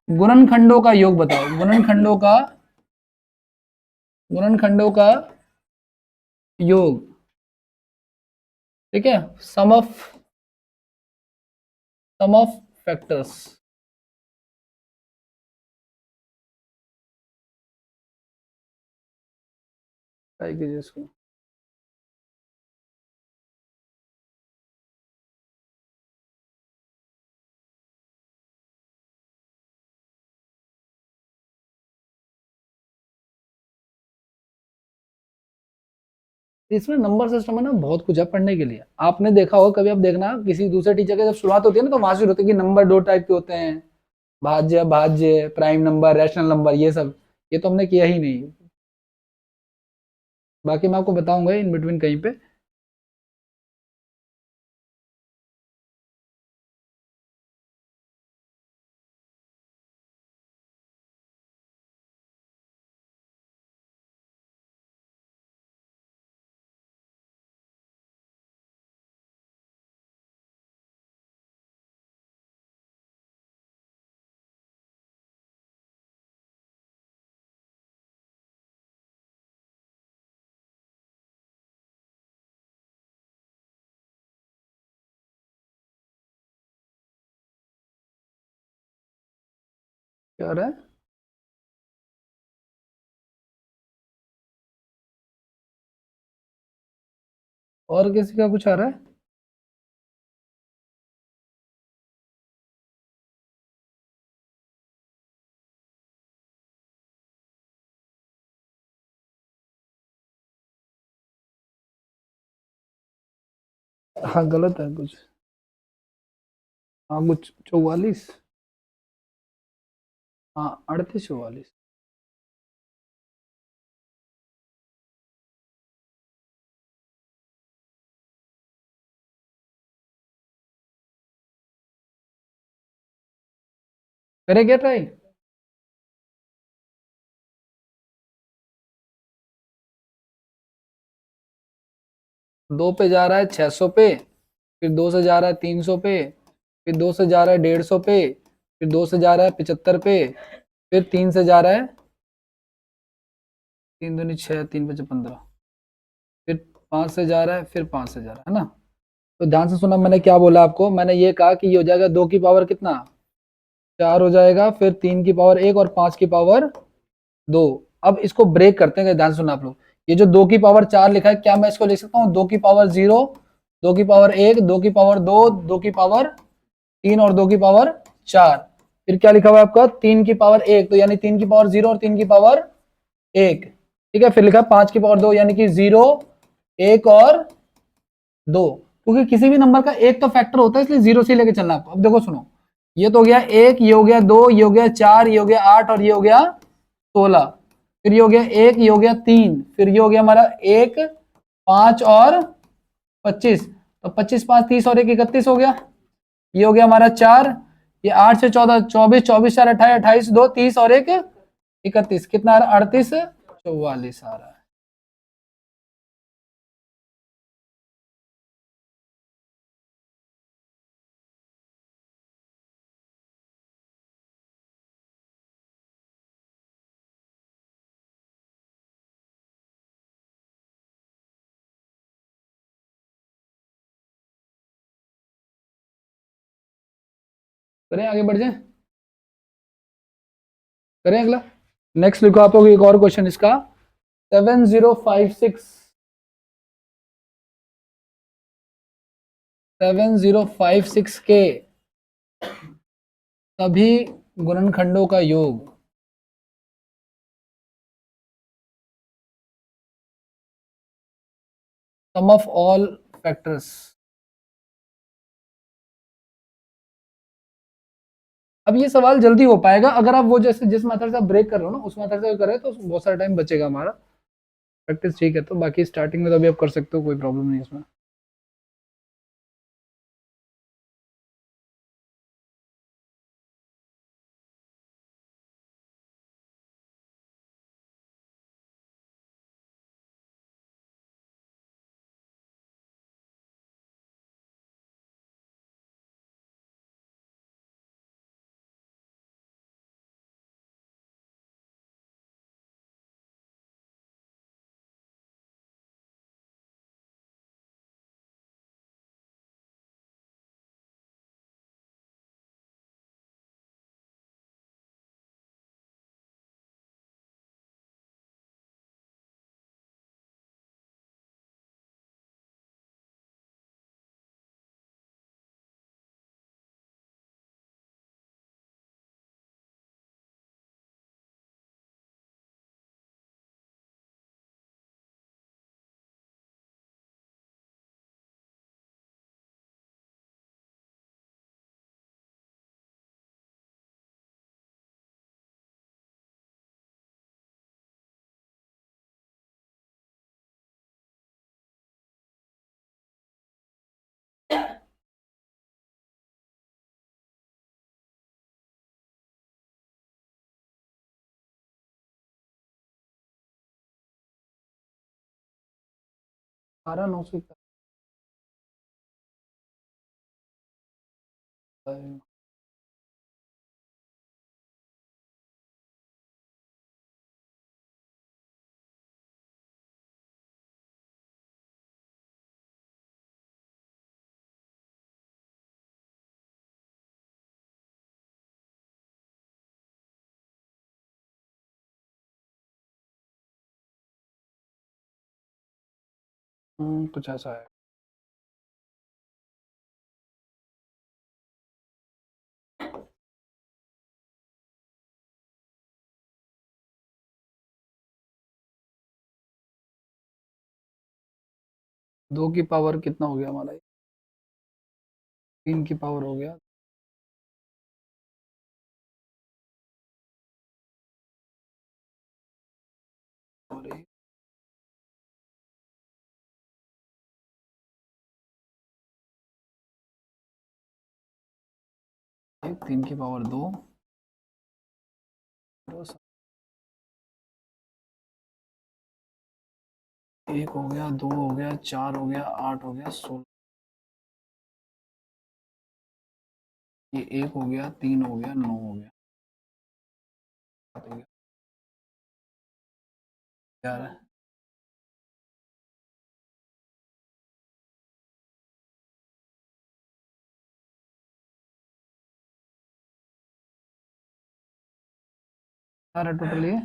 गुणनखंडों का योग बताओ, गुणनखंडों का योग। ठीक है, सम ऑफ फैक्टर्स। ट्राई कीजिए इसको। इसमें नंबर सिस्टम है ना, बहुत कुछ है पढ़ने के लिए। आपने देखा होगा कभी, आप देखना किसी दूसरे टीचर के जब शुरुआत होती है ना, तो वहां से होती है कि नंबर दो टाइप के होते हैं, भाज्य, भाज्य, प्राइम नंबर, रैशनल नंबर, ये सब। ये तो हमने किया ही नहीं। बाकी मैं आपको बताऊंगा इन बिटवीन कहीं पे। क्या रहा है? और किसी का कुछ आ रहा है? हाँ, गलत है कुछ। हाँ, कुछ 44। हाँ, 38, 44। करे क्या ट्राई? 2 पे जा रहा है 600 पे, फिर 2 से जा रहा है 300 पे, फिर 2 से जा रहा है 150 पे, फिर 2 से जा रहा है 75 पे, फिर 3 से जा रहा है 3 दूनी 6, 3 5 15, फिर 5 से जा रहा है, फिर 5 से जा रहा है ना। तो ध्यान से सुना, मैंने क्या बोला आपको, मैंने ये कहा कि ये हो जाएगा 2 की पावर कितना, 4 हो जाएगा, फिर 3 की पावर 1 और 5 की पावर 2। अब इसको ब्रेक करते हैं, ध्यान से सुना आप लोग। ये जो 2 की पावर 4 लिखा है, क्या मैं इसको लिख सकता हूँ 2 की पावर 0, 2 की पावर 1, 2 की पावर 2, 2 की पावर 3 और 2 की पावर 4। फिर क्या लिखा हुआ है आपका 3 की पावर 1, तो यानी 3 की पावर 0 और 3 की पावर 1। ठीक है, फिर लिखा 5 की पावर 2, यानी कि 0, 1 और 2। क्योंकि किसी भी नंबर का एक तो फैक्टर होता है, इसलिए 0 से लेके चलना आपको। अब देखो सुनो, ये तो हो गया 1, ये हो गया 2, ये हो गया 4, ये हो गया 8 और ये हो गया 16। फिर ये हो गया 1, ये हो गया 3, फिर ये हो गया हमारा 1, 5 और 25। तो 25 5 30 और 1 31 हो गया। ये हो गया हमारा 4, ये 8 से 14 24, 24 4 28, 28 2 30 और 1 31। कितना आ रहा है? 38 44 आ रहा है। करें आगे बढ़ जाए, करें अगला। नेक्स्ट लिखो आप लोग एक और क्वेश्चन इसका। 7056 7056 के सभी गुणनखंडों का योग। सम ऑफ ऑल फैक्टर्स। अब ये सवाल जल्दी हो पाएगा अगर आप वो जैसे जिस मेथड से आप ब्रेक कर रहे हो ना, उस मेथड से करें तो बहुत सारा टाइम बचेगा हमारा। प्रैक्टिस ठीक है, तो बाकी स्टार्टिंग में तो अभी आप कर सकते हो, कोई प्रॉब्लम नहीं है इसमें। 12,900 कुछ ऐसा है। दो की पावर कितना हो गया हमारा, 3 की पावर हो गया, और एक 3 की पावर 2, एक हो गया, 2 हो गया, 4 हो गया, 8 हो गया, 16, ये 1 हो गया, 3 हो गया, 9 हो गया, 7 हो गया, 11, 12 टोटल ये।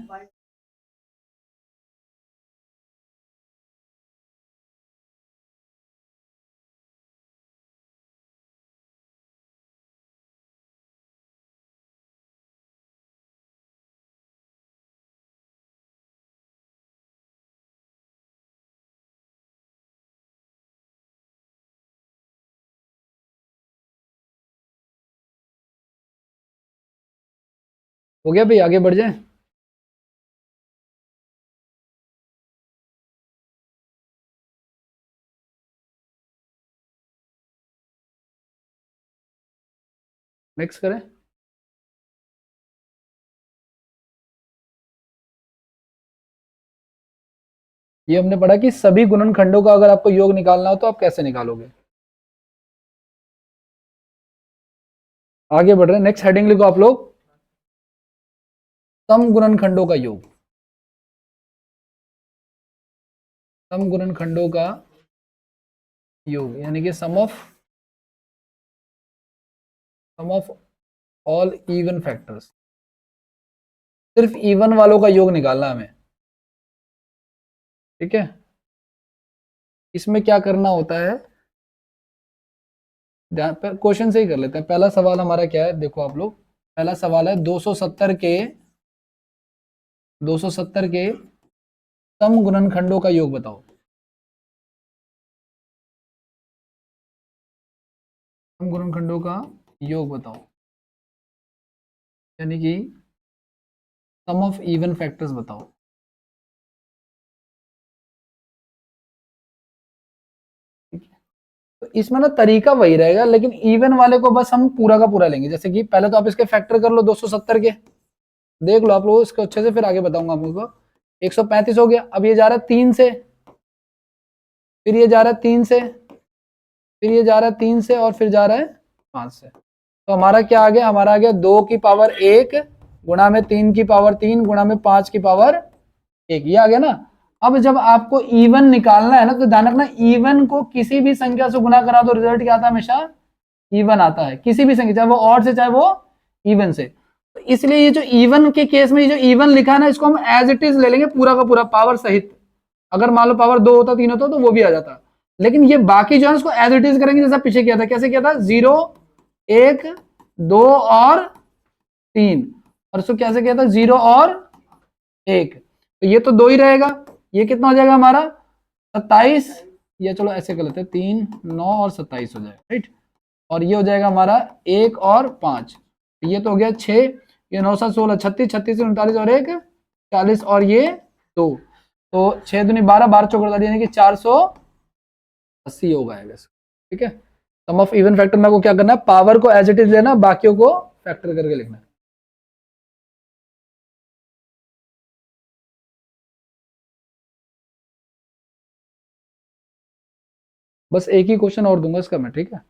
हो गया भाई, आगे बढ़ जाए। मिक्स करें। ये हमने पढ़ा कि सभी गुणनखंडों का अगर आपको योग निकालना हो तो आप कैसे निकालोगे। आगे बढ़ रहे हैं, नेक्स्ट हेडिंग लिखो आप लोग, सम गुणनखंडों का योग। सम गुणनखंडों का योग यानी कि सम ऑफ ऑल इवन फैक्टर्स। सिर्फ इवन वालों का योग निकालना है हमें, ठीक है। इसमें क्या करना होता है, ध्यान पर क्वेश्चन से ही कर लेते हैं। पहला सवाल हमारा क्या है, देखो आप लोग, पहला सवाल है 270 के सम गुणनखंडों का योग बताओ। सम गुणनखंडों का योग बताओ, यानी कि सम ऑफ इवन फैक्टर्स बताओ। ठीक है, तो इसमें ना तरीका वही रहेगा, लेकिन इवन वाले को बस हम पूरा का पूरा लेंगे। जैसे कि पहले तो आप इसके फैक्टर कर लो 270 के, देख लो आप लोग इसको अच्छे से, फिर आगे बताऊंगा आप लोगों को। 135 हो गया, अब ये जा रहा है 3 से, फिर ये जा रहा है 3 से, फिर ये जा रहा है 3 से, और फिर जा रहा है 5 से। तो हमारा क्या आ गया, हमारा आ गया 2 की पावर 1 गुणा में 3 की पावर 3 गुणा में 5 की पावर 1, ये आ गया ना। अब जब आपको इवन निकालना है ना, तो ध्यान रखना, इवन को किसी भी संख्या से गुणा करा दो, रिजल्ट क्या आता है, हमेशा इवन आता है। किसी भी संख्या, चाहे वो ऑड से चाहे वो इवन से। तो इसलिए ये जो इवन के केस में, ये जो इवन लिखा है ना, इसको हम एज इट इज ले लेंगे, पूरा का पूरा पावर सहित। अगर मान लो पावर 2 होता, 3 होता, तो वो भी आ जाता। लेकिन ये बाकी जो है उसको एज इट इज करेंगे, जैसा पीछे किया था। कैसे किया था, 0 1 2 और 3, और इसको कैसे किया था, 0 और 1। तो ये तो 2 ही रहेगा, ये कितना हो जाएगा हमारा 27, या चलो ऐसे कर लेते हैं, 3 9 और 27 हो जाएगा, राइट। और ये हो जाएगा हमारा 1 और 5, ये तो हो गया 6, ये 9 7 16 36, 36 से 39 और 1 40, और ये 2, तो 6 दूनी 12, 12 चौक 48, यानी कि 480 होगा वैसे, ठीक है। सम ऑफ इवन फैक्टर में को क्या करना है, पावर को एज इट इज लेना, बाकियों को फैक्टर करके लिखना है। बस एक ही क्वेश्चन और दूंगा इसका मैं, ठीक है।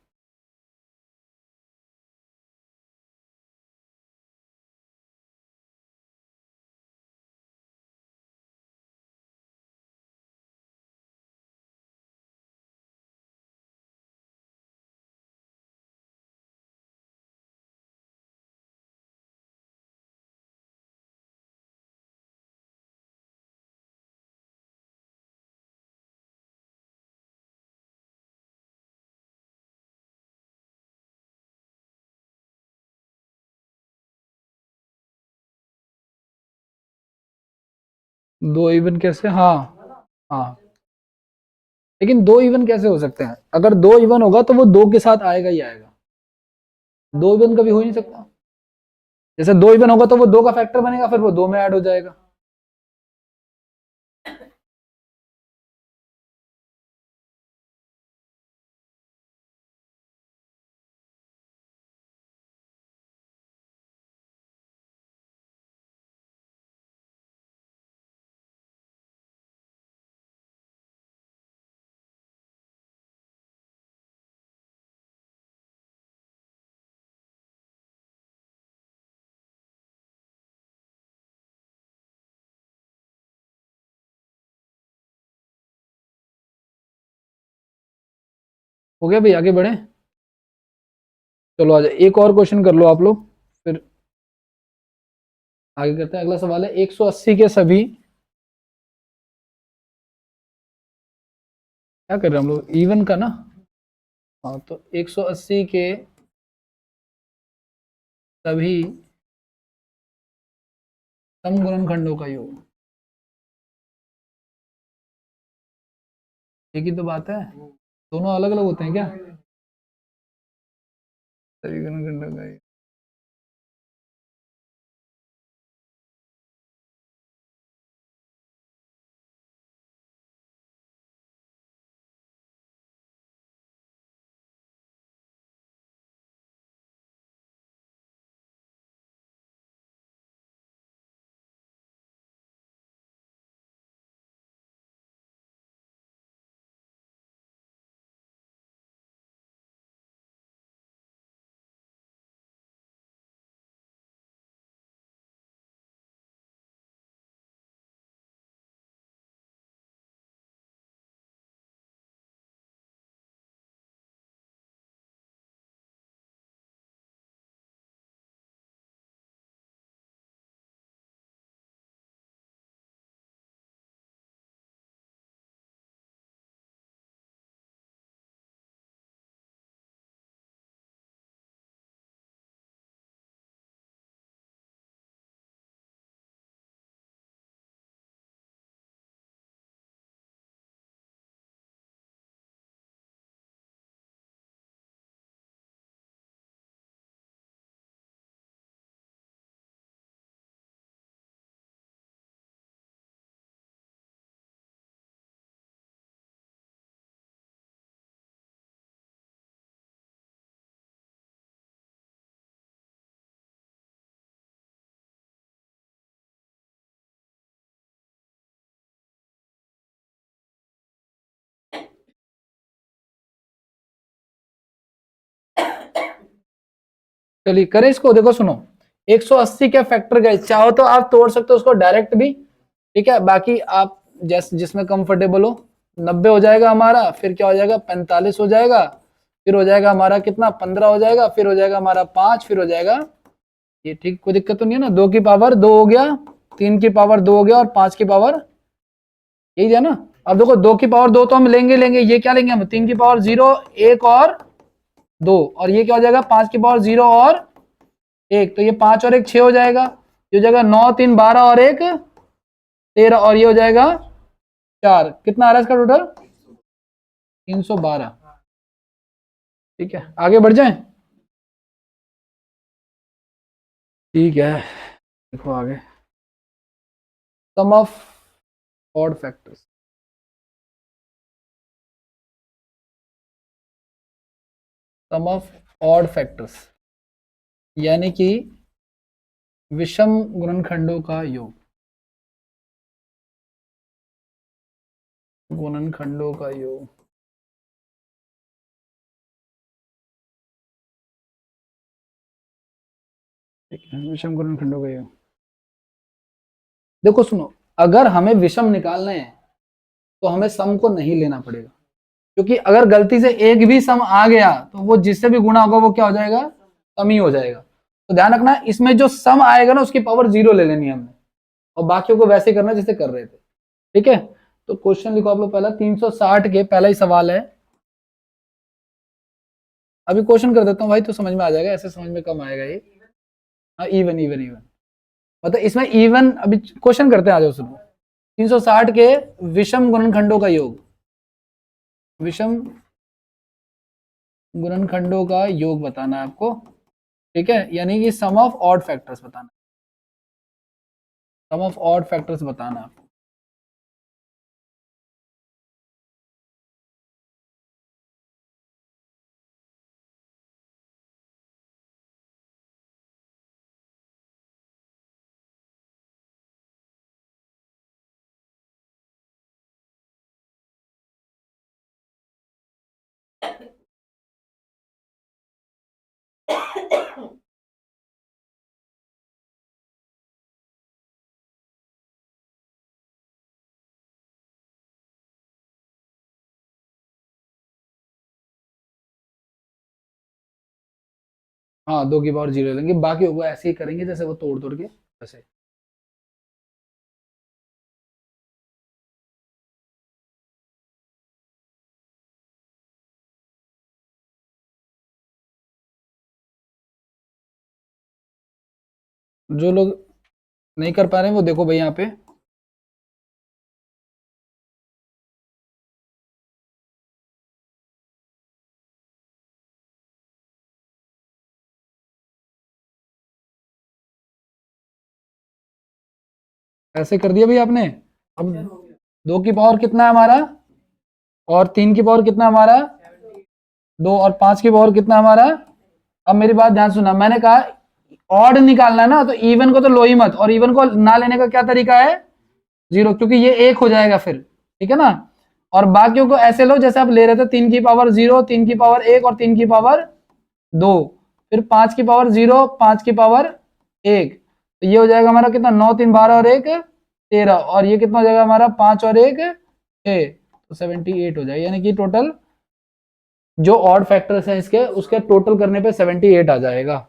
दो इवन कैसे, हाँ हाँ, लेकिन दो इवन कैसे हो सकते हैं? अगर दो इवन होगा तो वो दो के साथ आएगा ही आएगा, दो इवन कभी हो ही नहीं सकता। जैसे दो इवन होगा तो वो दो का फैक्टर बनेगा, फिर वो दो में ऐड हो जाएगा। हो गया भाई, आगे बढ़े। चलो आ जाए, एक और क्वेश्चन कर लो आप लोग, फिर आगे करते हैं। अगला सवाल है 180 के सभी, क्या कर रहे हैं हम लोग, इवन का ना। हाँ तो 180 के सभी समगुणनखंडों का योग, एक ही तो बात है, दोनों अलग अलग होते हैं क्या? सभी गुणनखंडों का योग। चलिए करें इसको, देखो सुनो, 180 के फैक्टर गए, चाहो तो आप तोड़ सकते हो उसको डायरेक्ट भी, ठीक है, बाकी आप जिसमें कंफर्टेबल हो। 90 हो जाएगा हमारा, फिर क्या हो जाएगा, 45 हो जाएगा, फिर हो जाएगा हमारा कितना, 15 हो जाएगा, फिर हो जाएगा हमारा 5, फिर हो जाएगा ये, ठीक, कोई दिक्कत तो नहीं है ना। 2 की पावर 2 हो गया, 3 की पावर 2 हो गया, और 5 की पावर, यही है ना। अब देखो 2 की पावर 2 तो हम लेंगे लेंगे, ये क्या लेंगे हम, 3 की पावर 0, 1 और 2, और ये क्या हो जाएगा, 5 की पावर 0 और 1, तो ये 5 और 1 6 हो जाएगा, ये हो जाएगा 9 3 12 और 1 13, और ये हो जाएगा 4, कितना आ रहा है इसका टोटल, 312। ठीक है, आगे बढ़ जाएं। ठीक है, देखो आगे, sum of odd factors, sum of odd factors यानी कि विषम गुणनखंडों का योग, गुणनखंडों का योग। ठीक है, विषम गुणनखंडों का योग। देखो सुनो, अगर हमें विषम निकालना है तो हमें सम को नहीं लेना पड़ेगा, क्योंकि अगर गलती से एक भी सम आ गया तो वो जिससे भी गुणा होगा वो क्या हो जाएगा, कम ही हो जाएगा। तो ध्यान रखना, इसमें जो सम आएगा ना उसकी पावर 0 ले लेनी है हमने, और बाकियों को वैसे करना जैसे कर रहे थे। ठीक है, तो क्वेश्चन लिखो आप लोग पहला 360 के पहला ही सवाल है। अभी क्वेश्चन कर देता हूँ भाई तो समझ में आ जाएगा, ऐसे समझ में कम आएगा ये। हाँ, इवन इवन इवन मतलब इसमें इवन, अभी क्वेश्चन करते हैं, आ जाओ सुनो। 360 के विषम गुणनखंडों का योग, विषम गुणनखंडों का योग बताना है आपको। ठीक है, यानी कि सम ऑफ ऑड फैक्टर्स बताना, सम ऑफ ऑड फैक्टर्स बताना है। हाँ, 2 की पावर 0 लेंगे, बाकी वो ऐसे ही करेंगे जैसे वो तोड़ तोड़ के वैसे। जो लोग नहीं कर पा रहे हैं वो देखो भाई यहाँ पे, ऐसे कर दिया भाई आपने। अब 2 की पावर कितना है हमारा, और 3 की पावर कितना हमारा, 2, और 5 की पावर कितना हमारा। अब मेरी बात ध्यान सुना, मैंने कहा ऑड निकालना है ना, तो इवन को तो लो ही मत, और इवन को ना लेने का क्या तरीका है, 0, क्योंकि ये 1 हो जाएगा फिर। ठीक है ना, और बाकियों को ऐसे लो जैसे आप ले रहे थे, 3 की पावर 0, 3 की पावर 1 और 3 की पावर 2, फिर 5 की पावर 0, 5 की पावर 1, तो ये हो जाएगा हमारा कितना, 9 3 12 और 1 13, और ये कितना हो जाएगा हमारा, 5 और 1 6, तो 78 हो जाएगा, यानी कि टोटल जो ऑड फैक्टर्स हैं इसके, उसके टोटल करने पे 78 आ जाएगा।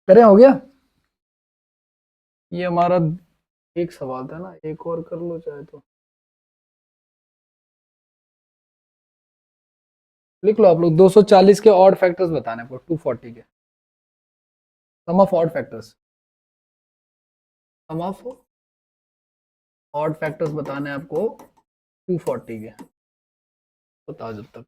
करें, हो गया ये हमारा एक सवाल था ना, एक और कर लो चाहे तो, लिख लो आप लोग। 240 के ऑड फैक्टर्स बताने आपको, 240 के sum of odd factors, sum of odd factors बताने आपको 240 के, बताओ जब तक।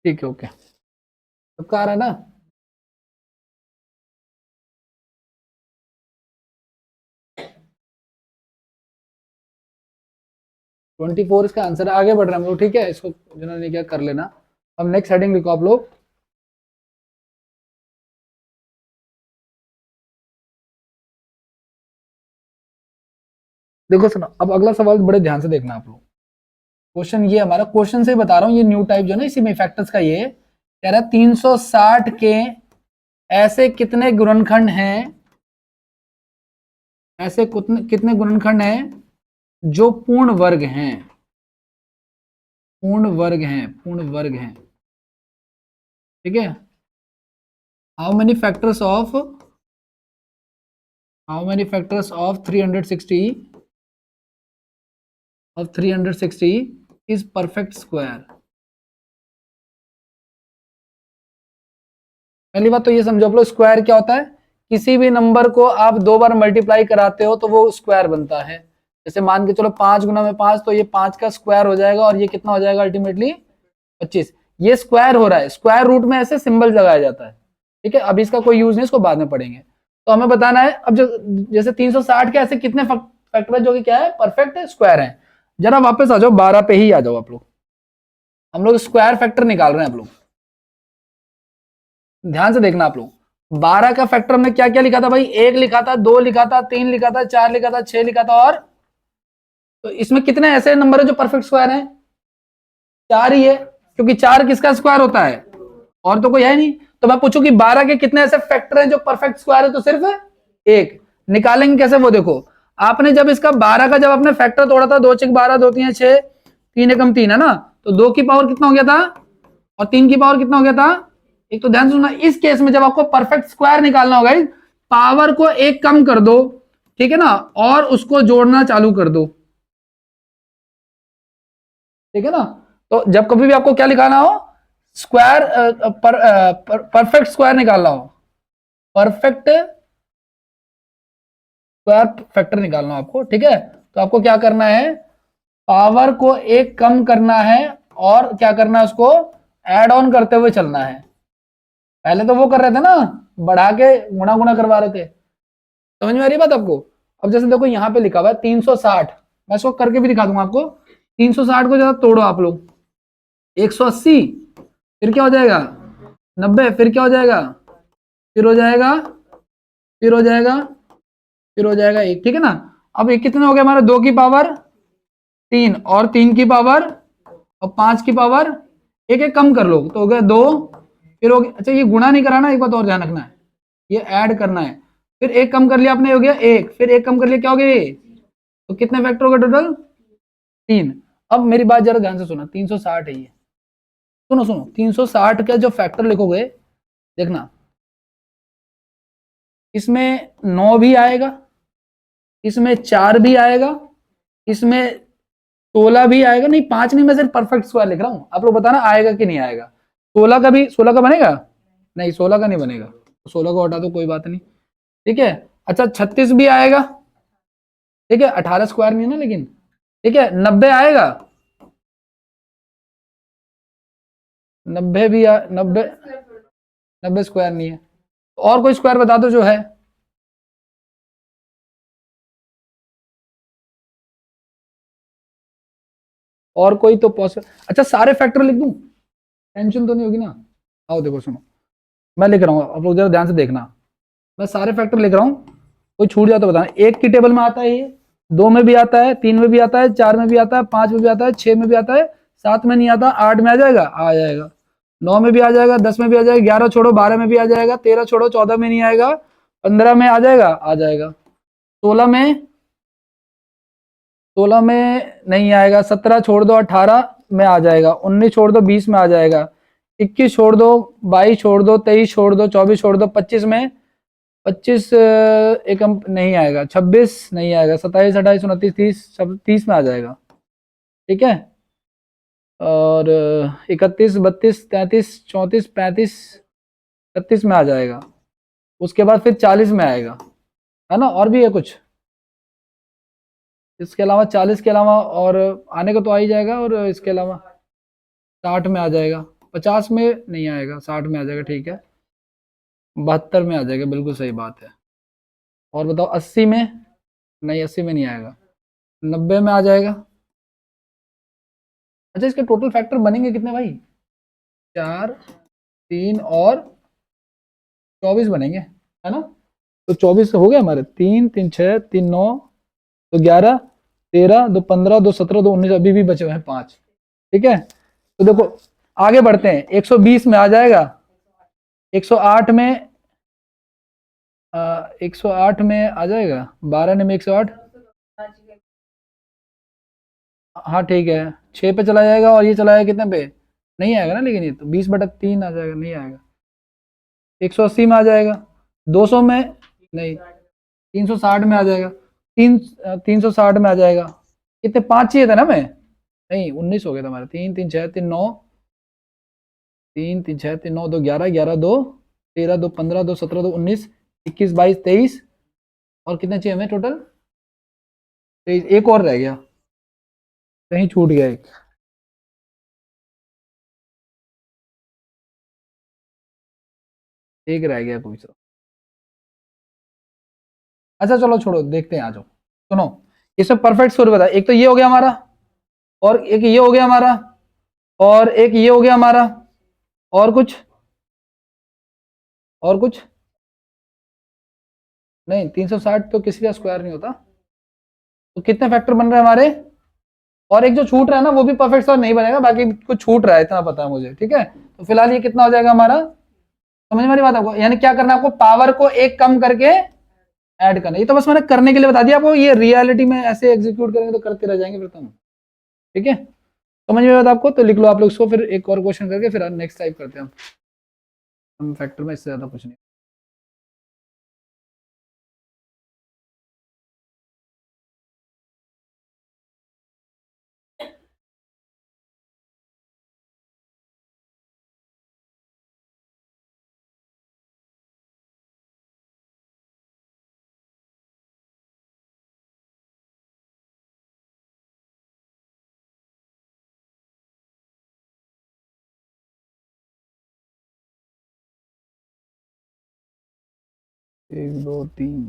ठीक है, ओके, सबका आ रहा है ना? ट्वेंटी फोर इसका आंसर है। आगे बढ़ रहे हैं हम लोग, ठीक है, इसको जिन्होंने क्या कर लेना। अब नेक्स्ट हेडिंग लिखो आप लोग। देखो सुनो, अब अगला सवाल बड़े ध्यान से देखना आप लोग। क्वेश्चन ये हमारा, क्वेश्चन से ही बता रहा हूँ, ये न्यू टाइप जो है ना इसी में फैक्टर्स का, ये कह रहा है 360 के ऐसे कितने गुणनखंड हैं, ऐसे कितने कितने गुणनखंड हैं जो पूर्ण वर्ग हैं, पूर्ण वर्ग हैं, पूर्ण वर्ग हैं, ठीक है। How many factors of, how many factors of 360 of 360 is perfect square। पहली बात तो ये समझो आप लोग, स्क्वायर क्या होता है, किसी भी नंबर को आप दो बार मल्टीप्लाई कराते हो तो वो स्क्वायर बनता है। जैसे मान के चलो 5 गुना में 5, तो ये 5 का स्क्वायर हो जाएगा और ये कितना हो जाएगा अल्टीमेटली 25। ये स्क्वायर हो रहा है, स्क्वायर रूट में ऐसे सिंबल लगाया जाता है, ठीक है। अभी इसका कोई यूज नहीं, इसको बाद में पढ़ेंगे। तो हमें बताना है अब जो, जैसे 360 के ऐसे कितने फैक्टर है जो कि क्या है, परफेक्ट स्क्वायर है। जरा वापस आ जाओ, 12 पे ही आ जाओ आप लोग, हम लोग स्क्वायर फैक्टर निकाल रहे हैं आप लोग, ध्यान से देखना आप लोग। 12 का फैक्टर हमने क्या क्या लिखा था भाई, 1 लिखा था, 2 लिखा था, 3 लिखा था, 4 लिखा था, 6 लिखा था, और तो इसमें कितने ऐसे नंबर है जो परफेक्ट स्क्वायर है, 4 ही है, क्योंकि 4 किसका स्क्वायर होता है, और तो कोई है नहीं। तो मैं पूछूं कि 12 के कितने ऐसे फैक्टर हैं जो परफेक्ट स्क्वायर है, तो सिर्फ एक। निकालेंगे कैसे वो देखो, आपने जब इसका 12 का जब आपने फैक्टर तोड़ा था, 2 6 12, 2 3 6, 3 एकम 3 है ना, तो 2 की पावर कितना हो गया था और 3 की पावर कितना हो गया था एक। तो ध्यान सुनना, इस केस में जब आपको परफेक्ट स्क्वायर निकालना होगा, पावर को एक कम कर दो, ठीक है ना, और उसको जोड़ना चालू कर दो, ठीक है ना। तो जब कभी भी आपको क्या निकालना हो, स्क्वायर परफेक्ट स्क्वायर निकालना हो, परफेक्ट स्क्वायर फैक्टर निकालना हो आपको, ठीक है, तो आपको क्या करना है, पावर को एक कम करना है और क्या करना है, उसको ऐड ऑन करते हुए चलना है। पहले तो वो कर रहे थे ना, बढ़ा के गुणा गुणा करवा रहे थे, समझ में आ रही बात आपको। अब जैसे देखो यहाँ पे लिखा हुआ है 360, मैं इसको करके भी दिखा दूंगा आपको। 360 को जरा तोड़ो आप लोग, 180, फिर क्या हो जाएगा 90, फिर क्या हो जाएगा, फिर हो जाएगा, फिर हो जाएगा, फिर हो जाएगा 1, ठीक है ना। अब ये कितने हो गए हमारे, 2 की पावर 3 और 3 की पावर और 5 की पावर, एक एक कम कर लो तो हो गया 2, फिर हो गया, अच्छा ये गुणा नहीं कराना, एक बात और ध्यान रखना है, ये ऐड करना है। फिर एक कम कर लिया आपने, हो गया 1, फिर एक कम कर लिया, क्या हो गया ये, तो कितने फैक्टर हो गए टोटल 3। अब मेरी बात जरा ध्यान से सुना, 360 है ये, सुनो सुनो, 360 का जो फैक्टर लिखोगे, देखना इसमें 9 भी आएगा, इसमें 4 भी आएगा, इसमें 16 भी आएगा, नहीं 5 नहीं, मैं सिर्फ परफेक्ट स्क्वायर लिख रहा हूं, आप लोग बताना आएगा कि नहीं आएगा। 16 का भी, 16 का बनेगा, नहीं 16 का नहीं बनेगा, 16 को हटा दो कोई बात नहीं, ठीक है। अच्छा 36 भी आएगा, ठीक है, 18 स्क्वायर नहीं है ना लेकिन, ठीक है। 90 आएगा, 90 भी 90, 90 स्क्वायर नहीं है। और कोई स्क्वायर बता दो जो है, और कोई तो पॉसिबल, अच्छा सारे फैक्टर लिख दूं, टेंशन तो नहीं होगी ना। आओ देखो सुनो, मैं लिख रहा हूँ, आप लोग जरा ध्यान से देखना, मैं सारे फैक्टर लिख रहा हूँ, कोई छूट जाए तो बताना। 1 की टेबल में आता है ये, 2 में भी आता है, 3 में भी आता है, 4 में भी आता है, 5 में भी आता है, 6 में भी आता है, 7 में नहीं आता, 8 में आ जाएगा, आ जाएगा, 9 में भी आ जाएगा, 10 में भी आ जाएगा, 11 छोड़ो 12 में भी आ जाएगा, 13 छोड़ो 14 में नहीं आएगा, 15 में आ जाएगा, आ जाएगा, 16 में, 16 में नहीं आएगा, 17 छोड़ दो 18 में आ जाएगा, 19 छोड़ दो 20 में आ जाएगा, 21 छोड़ दो, 22 छोड़ दो, 23 छोड़ दो, 24 छोड़ दो, 25 में, 25 एकम नहीं आएगा, 26 नहीं आएगा, 27 28 29 30, 30 में आ जाएगा, ठीक है। और 31 32 33 34 35 36 में आ जाएगा, उसके बाद फिर 40 में आएगा, है ना। और भी है कुछ इसके अलावा, 40 के अलावा और आने को तो आ ही जाएगा, और इसके अलावा 60 में आ जाएगा, 50 में नहीं आएगा, 60 में आ जाएगा, ठीक है, 72 में आ जाएगा, बिल्कुल सही बात है। और बताओ 80 में, नहीं 80 में नहीं आएगा, 90 में आ जाएगा। अच्छा इसके टोटल फैक्टर बनेंगे कितने भाई, 4, 3 और 24 बनेंगे, है ना। तो 24 हो गया हमारे, 3 3 6 3 9 तो 11, 13 2 15 2 17 2 19, अभी भी बचे हुए हैं 5, ठीक है। तो देखो आगे बढ़ते हैं, 120 में आ जाएगा, 108 में 108 में आ जाएगा, 12 में 108, हाँ ठीक है, 6 पे चला जाएगा, और ये चला जाएगा कितने पे, नहीं आएगा ना, लेकिन ये तो 20/3 आ जाएगा, नहीं आएगा। 180 में आ जाएगा, 200 में नहीं, 360 में आ जाएगा, 360 में आ जाएगा। कितने, 5 चाहिए था ना मैं, नहीं 19 हो गया था हमारा, 3 3 6 3 9, 3 3 6 3 9 2 11, 11 2 13 2 15 2 17 2 19 21 22 23, और कितने चाहिए हमें टोटल, 23, एक और रह गया, कहीं छूट गया एक रह गया कोई सा। अच्छा चलो छोड़ो, देखते हैं, आ जाओ, सुनो, इसमें परफेक्ट स्कोर बता, एक तो ये हो गया हमारा, और एक ये हो गया हमारा, और एक ये हो गया हमारा, और कुछ, और कुछ नहीं, 360 तो किसी का स्क्वायर नहीं होता। तो कितने फैक्टर बन रहे हैं हमारे, और एक जो छूट रहा है ना वो भी परफेक्ट स्क्वायर नहीं बनेगा, बाकी कुछ छूट रहा है, इतना पता है मुझे, ठीक है। तो फिलहाल ये कितना हो जाएगा हमारा, समझ में आ रही बात आपको, यानी क्या करना है आपको, पावर को एक कम करके ऐड करना, ये तो बस मैंने करने के लिए बता दिया आपको, ये रियलिटी में ऐसे एग्जीक्यूट करेंगे तो करते रह जाएंगे फिर तुम, ठीक है। समझ में बात आपको, तो लिख लो आप लोग इसको, फिर एक और क्वेश्चन करके फिर नेक्स्ट टाइप करते हैं हम फैक्टर में, इससे ज्यादा कुछ नहीं। एक दो तीन,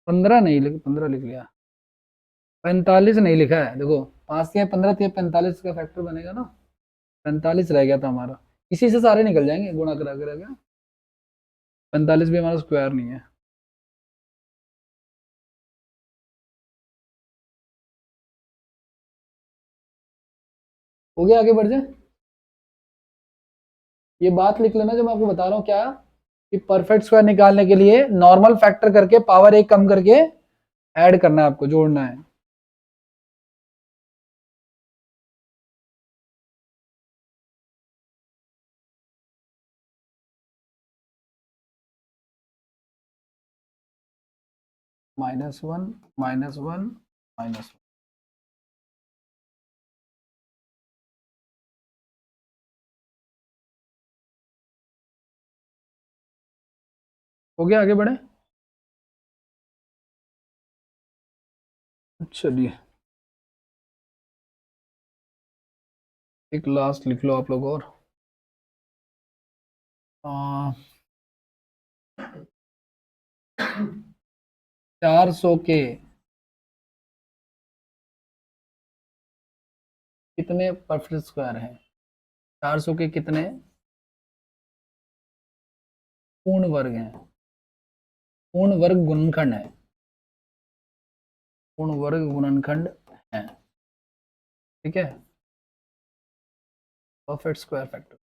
15 नहीं लिख, 15 लिख लिया, 45 नहीं लिखा है, देखो 5 या 15 थे, 45 का फैक्टर बनेगा ना, 45 रह गया था हमारा, इसी से सारे निकल जाएंगे गुणा करा के, रह गया 45 भी हमारा स्क्वायर नहीं है। हो गया, आगे बढ़ जाए, ये बात लिख लेना जो मैं आपको बता रहा हूँ, क्या कि परफेक्ट स्क्वायर निकालने के लिए नॉर्मल फैक्टर करके पावर एक कम करके ऐड करना है, आपको जोड़ना है। -1 -1 -1, हो गया, आगे बढ़े, चलिए एक लास्ट लिख लो आप लोग, और 400 के कितने परफेक्ट स्क्वायर हैं, 400 के कितने पूर्ण वर्ग हैं, पूर्ण वर्ग गुणनखंड है, पूर्ण वर्ग गुणनखंड है, ठीक है, परफेक्ट स्क्वायर फैक्टर।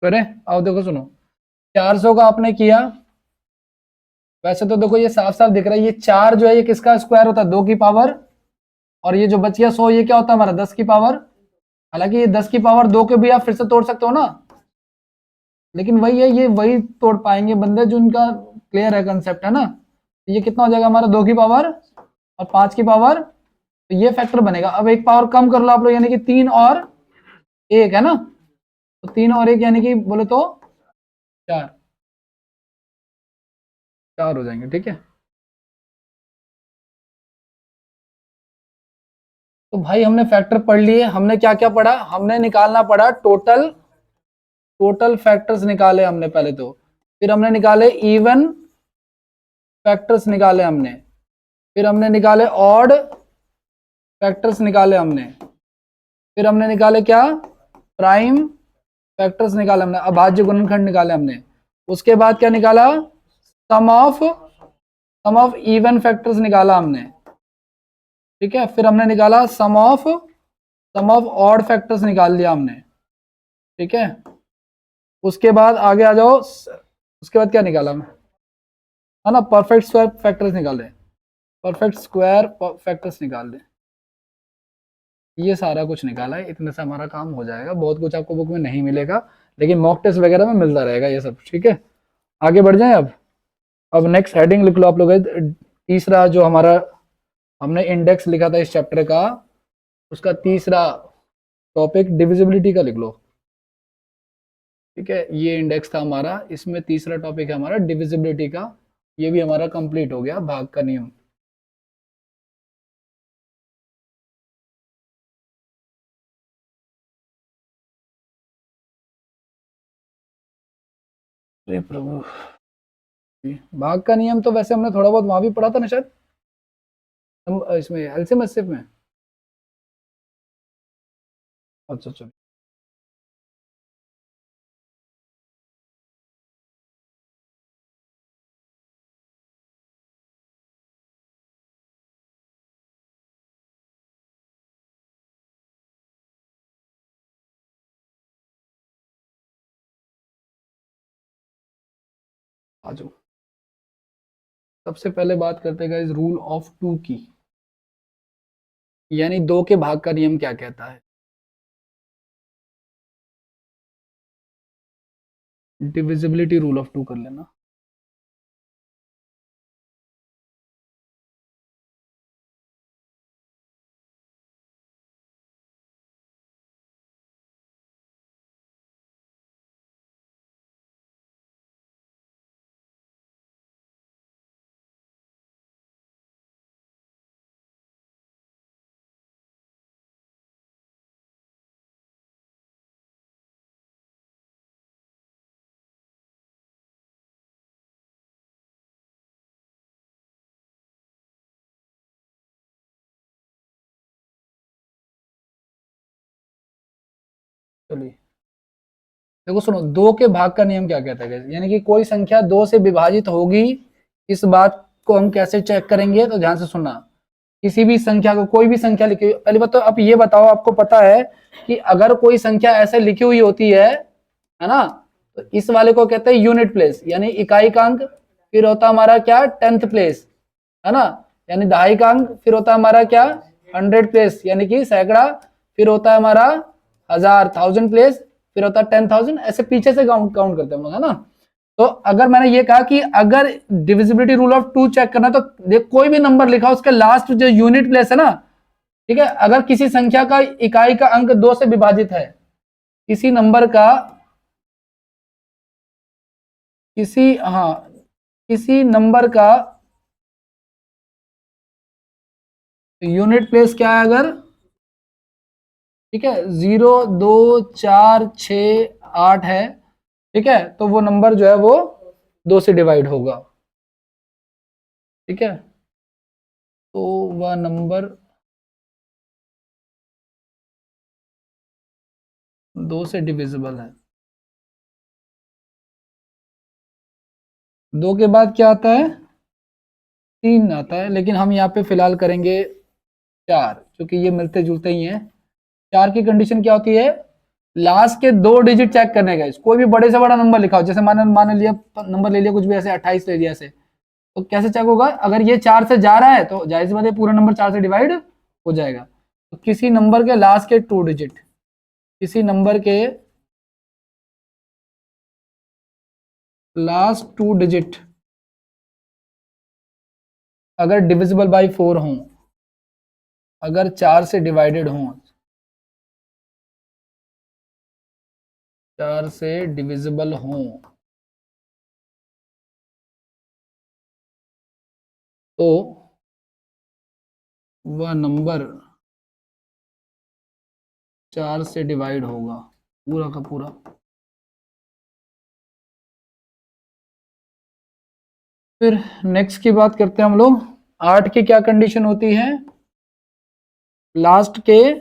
करें। अब देखो सुनो, 400 का आपने किया, वैसे तो देखो ये साफ साफ दिख रहा है, ये 4 जो है ये किसका स्क्वायर होता है, 2 की पावर, और ये जो बच गया 100 ये क्या होता है हमारा 10 की पावर। हालांकि ये 10 की पावर 2 के भी आप फिर से तोड़ सकते हो ना, लेकिन वही है, ये वही तोड़ पाएंगे बंदे जो इनका क्लियर है कंसेप्ट, है ना। ये कितना हो जाएगा हमारा 2 की पावर और 5 की पावर, तो ये फैक्टर बनेगा। अब एक पावर कम कर लो आप लोग, यानी कि 3 और 1 है ना, तो 3 और 1 यानी कि बोले तो 4, 4 हो जाएंगे, ठीक है। तो भाई हमने फैक्टर पढ़ लिए, हमने क्या क्या पढ़ा, हमने निकालना पड़ा टोटल, टोटल फैक्टर्स निकाले हमने पहले तो, फिर हमने निकाले इवन फैक्टर्स निकाले हमने, फिर हमने निकाले ऑड फैक्टर्स निकाले हमने, फिर हमने निकाले क्या, प्राइम फैक्टर्स निकाले हमने, अभाज्य गुणनखंड निकाले हमने। उसके बाद क्या निकाला, सम ऑफ इवन फैक्टर्स निकाला हमने, ठीक है। फिर हमने निकाला सम ऑफ ऑड फैक्टर्स निकाल लिया हमने, ठीक है। उसके बाद आगे आ जाओ, उसके बाद क्या निकाला हमने, है ना, परफेक्ट स्क्वायर फैक्टर्स निकाले, परफेक्ट स्क्वायर फैक्टर्स निकाल दे, ये सारा कुछ निकाला है। इतने से हमारा काम हो जाएगा, बहुत कुछ आपको बुक में नहीं मिलेगा, लेकिन मॉक टेस्ट वगैरह में मिलता रहेगा ये सब, ठीक है। आगे बढ़ जाएं अब नेक्स्ट हेडिंग लिख लो आप लोग, तीसरा जो हमारा हमने इंडेक्स लिखा था इस चैप्टर का, उसका तीसरा टॉपिक डिविजिबिलिटी का लिख लो, ठीक है। ये इंडेक्स था हमारा, इसमें तीसरा टॉपिक है हमारा डिविजिबिलिटी का, ये भी हमारा कंप्लीट हो गया, भाग का नियम। अरे प्रभु, भाग का नियम तो वैसे हमने थोड़ा बहुत वहां भी पढ़ा था ना शायद, इसमें एलसीएम एसएफ में। अच्छा चलो, आ जाओ। सबसे पहले बात करते हैं गाइस रूल ऑफ टू की, यानी 2 के भाग का नियम क्या कहता है। डिविजिबिलिटी रूल ऑफ टू कर लेना। चलिए देखो सुनो, 2 के भाग का नियम क्या कहता है, यानी कि कोई संख्या 2 से विभाजित होगी, इस बात को हम कैसे चेक करेंगे, तो ध्यान से सुनना। किसी भी संख्या को, कोई भी संख्या लिखी हुई, पहले बात तो आप ये बताओ, आपको पता है कि अगर कोई संख्या ऐसे लिखी हुई होती है ना, तो इस वाले को कहते हैं यूनिट प्लेस, यानी इकाई का अंक, फिर होता हमारा क्या, 10th प्लेस, है ना, यानी दहाई का अंक, फिर होता है हमारा क्या, 100 प्लेस यानी कि सैकड़ा, फिर होता है हमारा 1000 1000 प्लेस, फिर होता है 10,000, ऐसे पीछे से काउंट काउंट करते हैं हम लोग, है ना। तो अगर मैंने ये कहा कि अगर divisibility rule of two check करना, तो देख कोई भी नंबर लिखा उसके लास्ट जो यूनिट प्लेस है ना, ठीक है, अगर किसी संख्या का इकाई का अंक 2 से विभाजित है, किसी नंबर का, किसी नंबर का यूनिट प्लेस क्या है अगर, ठीक है, 0 2 4 6 8 है, ठीक है, तो वो नंबर जो है वो 2 से डिवाइड होगा, ठीक है, तो वह नंबर 2 से डिविजिबल है। 2 के बाद क्या आता है, 3 आता है, लेकिन हम यहाँ पे फिलहाल करेंगे 4, क्योंकि ये मिलते जुलते ही हैं, 4 की कंडीशन क्या होती है, लास्ट के 2 डिजिट चेक करने का। कोई भी बड़े से बड़ा नंबर लिखा हो, जैसे मान लिया नंबर ले लिया कुछ भी ऐसे 28 ले लिया ऐसे, तो कैसे चेक होगा, अगर ये 4 से जा रहा है तो जाहिर सी बात है पूरा नंबर 4 से डिवाइड हो जाएगा। तो किसी नंबर के लास्ट के 2 डिजिट, किसी नंबर के लास्ट 2 डिजिट अगर डिविजिबल बाय 4 हों, अगर 4 से डिवाइडेड हों, 4 से डिविजिबल हों, तो वह नंबर 4 से डिवाइड होगा पूरा का पूरा। फिर नेक्स्ट की बात करते हैं हम लोग। 8 की क्या कंडीशन होती है, लास्ट के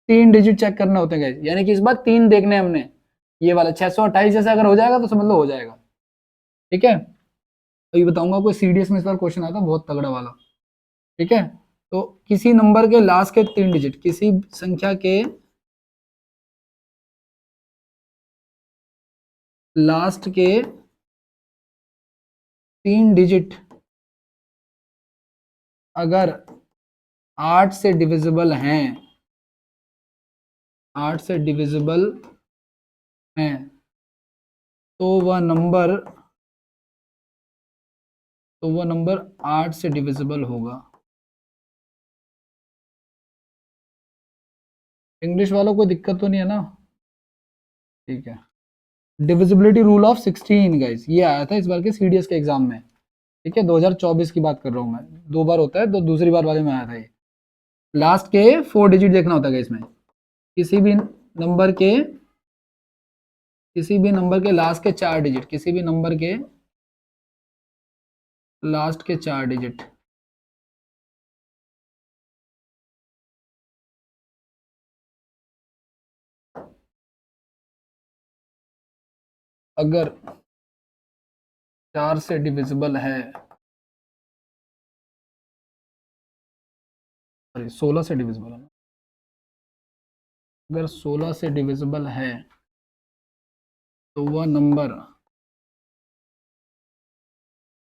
3 डिजिट चेक करने होते हैं, यानी कि इस बार 3 देखने हैं हमने। ये वाला 628 जैसा अगर हो जाएगा तो समझ लो हो जाएगा, ठीक है। तो ये बताऊंगा कोई सीडीएस में इस बार क्वेश्चन आता बहुत तगड़ा वाला, ठीक है। तो किसी नंबर के लास्ट के 3 डिजिट, किसी संख्या के लास्ट के 3 डिजिट अगर 8 से डिविजिबल हैं, 8 से डिविजिबल हैं, तो वह नंबर 8 से डिविजिबल होगा। इंग्लिश वालों को दिक्कत तो नहीं है ना, ठीक है। डिविजिबिलिटी रूल ऑफ 16 गाइस, ये आया था इस बार के सीडीएस के एग्जाम में, ठीक है। 2024 की बात कर रहा हूँ मैं, 2 बार होता है तो दूसरी बार वाले में आया था ये। लास्ट के 4 डिजिट देखना होता है इसमें, किसी भी नंबर के लास्ट के 4 डिजिट, किसी भी नंबर के लास्ट के 4 डिजिट अगर 4 से डिविजिबल है, सॉरी 16 से डिविजिबल है, अगर 16 से डिविजिबल है तो वह नंबर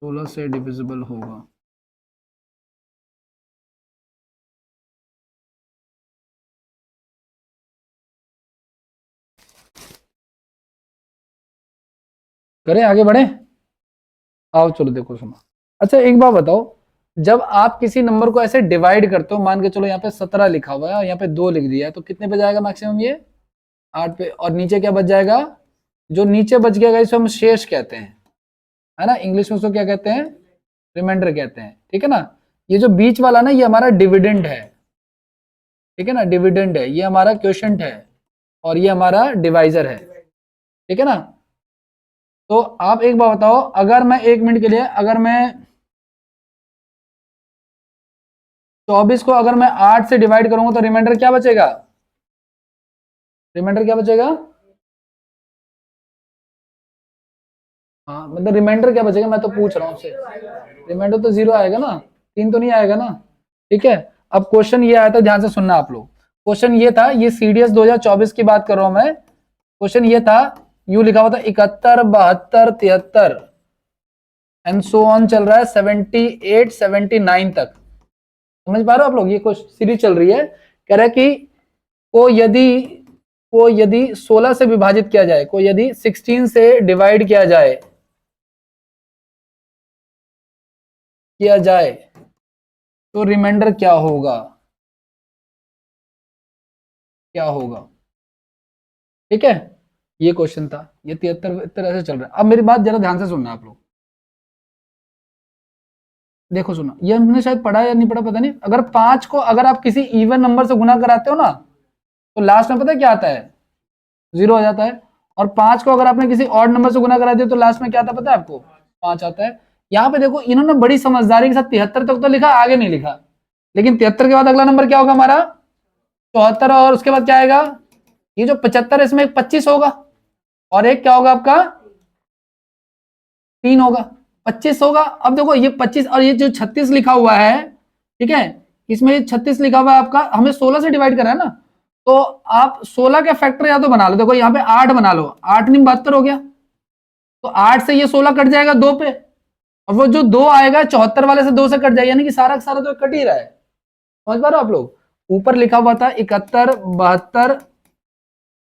16 से डिविजिबल होगा। करें आगे बढ़े, आओ चलो देखो सुनो। अच्छा एक बात बताओ, जब आप किसी नंबर को ऐसे डिवाइड करते हो, मान के चलो यहाँ पे 17 लिखा हुआ है, यहाँ पे 2 लिख दिया है, तो कितने पे जाएगा मैक्सिमम, ये 8 पे, और नीचे क्या बच जाएगा, जो नीचे बच गया इसे हम शेष कहते हैं, है ना। इंग्लिश में उसको क्या कहते हैं, रिमाइंडर कहते हैं, ठीक है ना। ये जो बीच वाला ना, ये हमारा डिविडेंड है, ठीक है ना, डिविडेंड है, ये हमारा क्वोशिएंट है, और ये हमारा डिवाइजर है, ठीक है ना। तो आप एक बात बताओ, अगर मैं 1 मिनट के लिए, अगर मैं 24 को अगर मैं 8 से डिवाइड करूंगा तो रिमाइंडर क्या बचेगा, रिमाइंडर क्या बचेगा, हाँ मतलब रिमाइंडर क्या बचेगा, मैं तो पूछ रहा हूँ आपसे। रिमाइंडर तो 0 आएगा ना, 3 तो नहीं आएगा ना, ठीक है। अब क्वेश्चन ये आया था, ध्यान से सुनना आप लोग। क्वेश्चन ये था, ये सीडीएस 2024 की बात कर रहा हूं मैं। क्वेश्चन ये था, यू लिखा हुआ था 71, 72, 73 एंड सो ऑन चल रहा है 78, 79 तक। समझ पा रहे हो आप लोग, ये क्वेश्चन सीरीज चल रही है। कह रहा है कि को यदि 16 से विभाजित किया जाए, को यदि 16 से डिवाइड किया जाए तो रिमाइंडर क्या होगा, क्या होगा, ठीक है। ये क्वेश्चन था, ये 73 ऐसे चल रहा है। अब मेरी बात जरा ध्यान से सुनना आप लोग, देखो सुना, ये हमने शायद पढ़ा या नहीं पढ़ा पता नहीं। अगर 5 को अगर आप किसी इवन नंबर से गुना कराते हो ना, तो लास्ट में पता है क्या आता है, 0 हो जाता है। और 5 को अगर आपने किसी ऑड नंबर से गुना करा दिया तो लास्ट में क्या आता है पता है आपको, 5 आता है। यहाँ पे देखो इन्होंने बड़ी समझदारी के साथ 73 तक तो लिखा, आगे नहीं लिखा। लेकिन 73 के बाद अगला नंबर क्या होगा हमारा, 74, और उसके बाद क्या आएगा, ये जो 75 है इसमें एक 25 होगा, और एक क्या होगा आपका 3 होगा, 25 होगा। अब देखो ये 25 और ये जो 36 लिखा हुआ है, ठीक है, इसमें 36 लिखा हुआ है आपका, हमें 16 से डिवाइड करा है ना, तो आप 16 के फैक्टर या तो बना लो, देखो यहाँ पे 8 बना लो, 8 नहीं 72 हो गया, तो 8 से ये 16 कट जाएगा 2 पे, और वो जो 2 आएगा 74 वाले से 2 से कट जाएगा, यानी कि सारा का सारा तो कट ही रहा है। समझ पा रहे हो आप लोग? ऊपर लिखा हुआ था 71, 72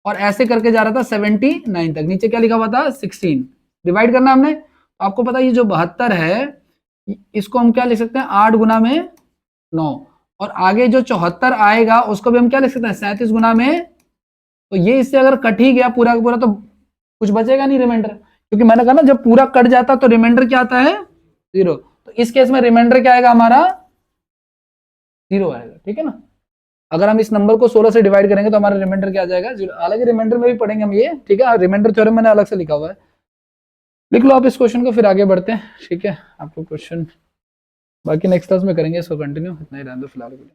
और ऐसे करके जा रहा था 79 तक, नीचे क्या लिखा हुआ था 16, डिवाइड करना हमने। तो आपको पता है ये जो 72 है इसको हम क्या लिख सकते हैं 8 गुना में 9, और आगे जो 74 आएगा उसको भी हम क्या लिख सकते हैं 37 गुना में। तो ये इससे अगर कट ही गया पूरा का पूरा तो कुछ बचेगा नहीं रिमाइंडर, क्योंकि मैंने कहा ना जब पूरा कट जाता तो रिमाइंडर क्या आता है 0, तो इस केस में रिमाइंडर क्या आएगा हमारा 0 आएगा। ठीक है ना, अगर हम इस नंबर को 16 से डिवाइड करेंगे तो हमारा रिमाइंडर क्या आ जाएगा 0। हालांकि रिमाइंडर में भी पढ़ेंगे हम ये, ठीक है, रिमाइंडर थ्योरम मैंने अलग से लिखा हुआ है, लिख लो आप इस क्वेश्चन को, फिर आगे बढ़ते हैं। ठीक है, आपको क्वेश्चन बाकी नेक्स्ट क्लास में करेंगे, इसको कंटिन्यू, इतना ही रहने दो फिलहाल के लिए।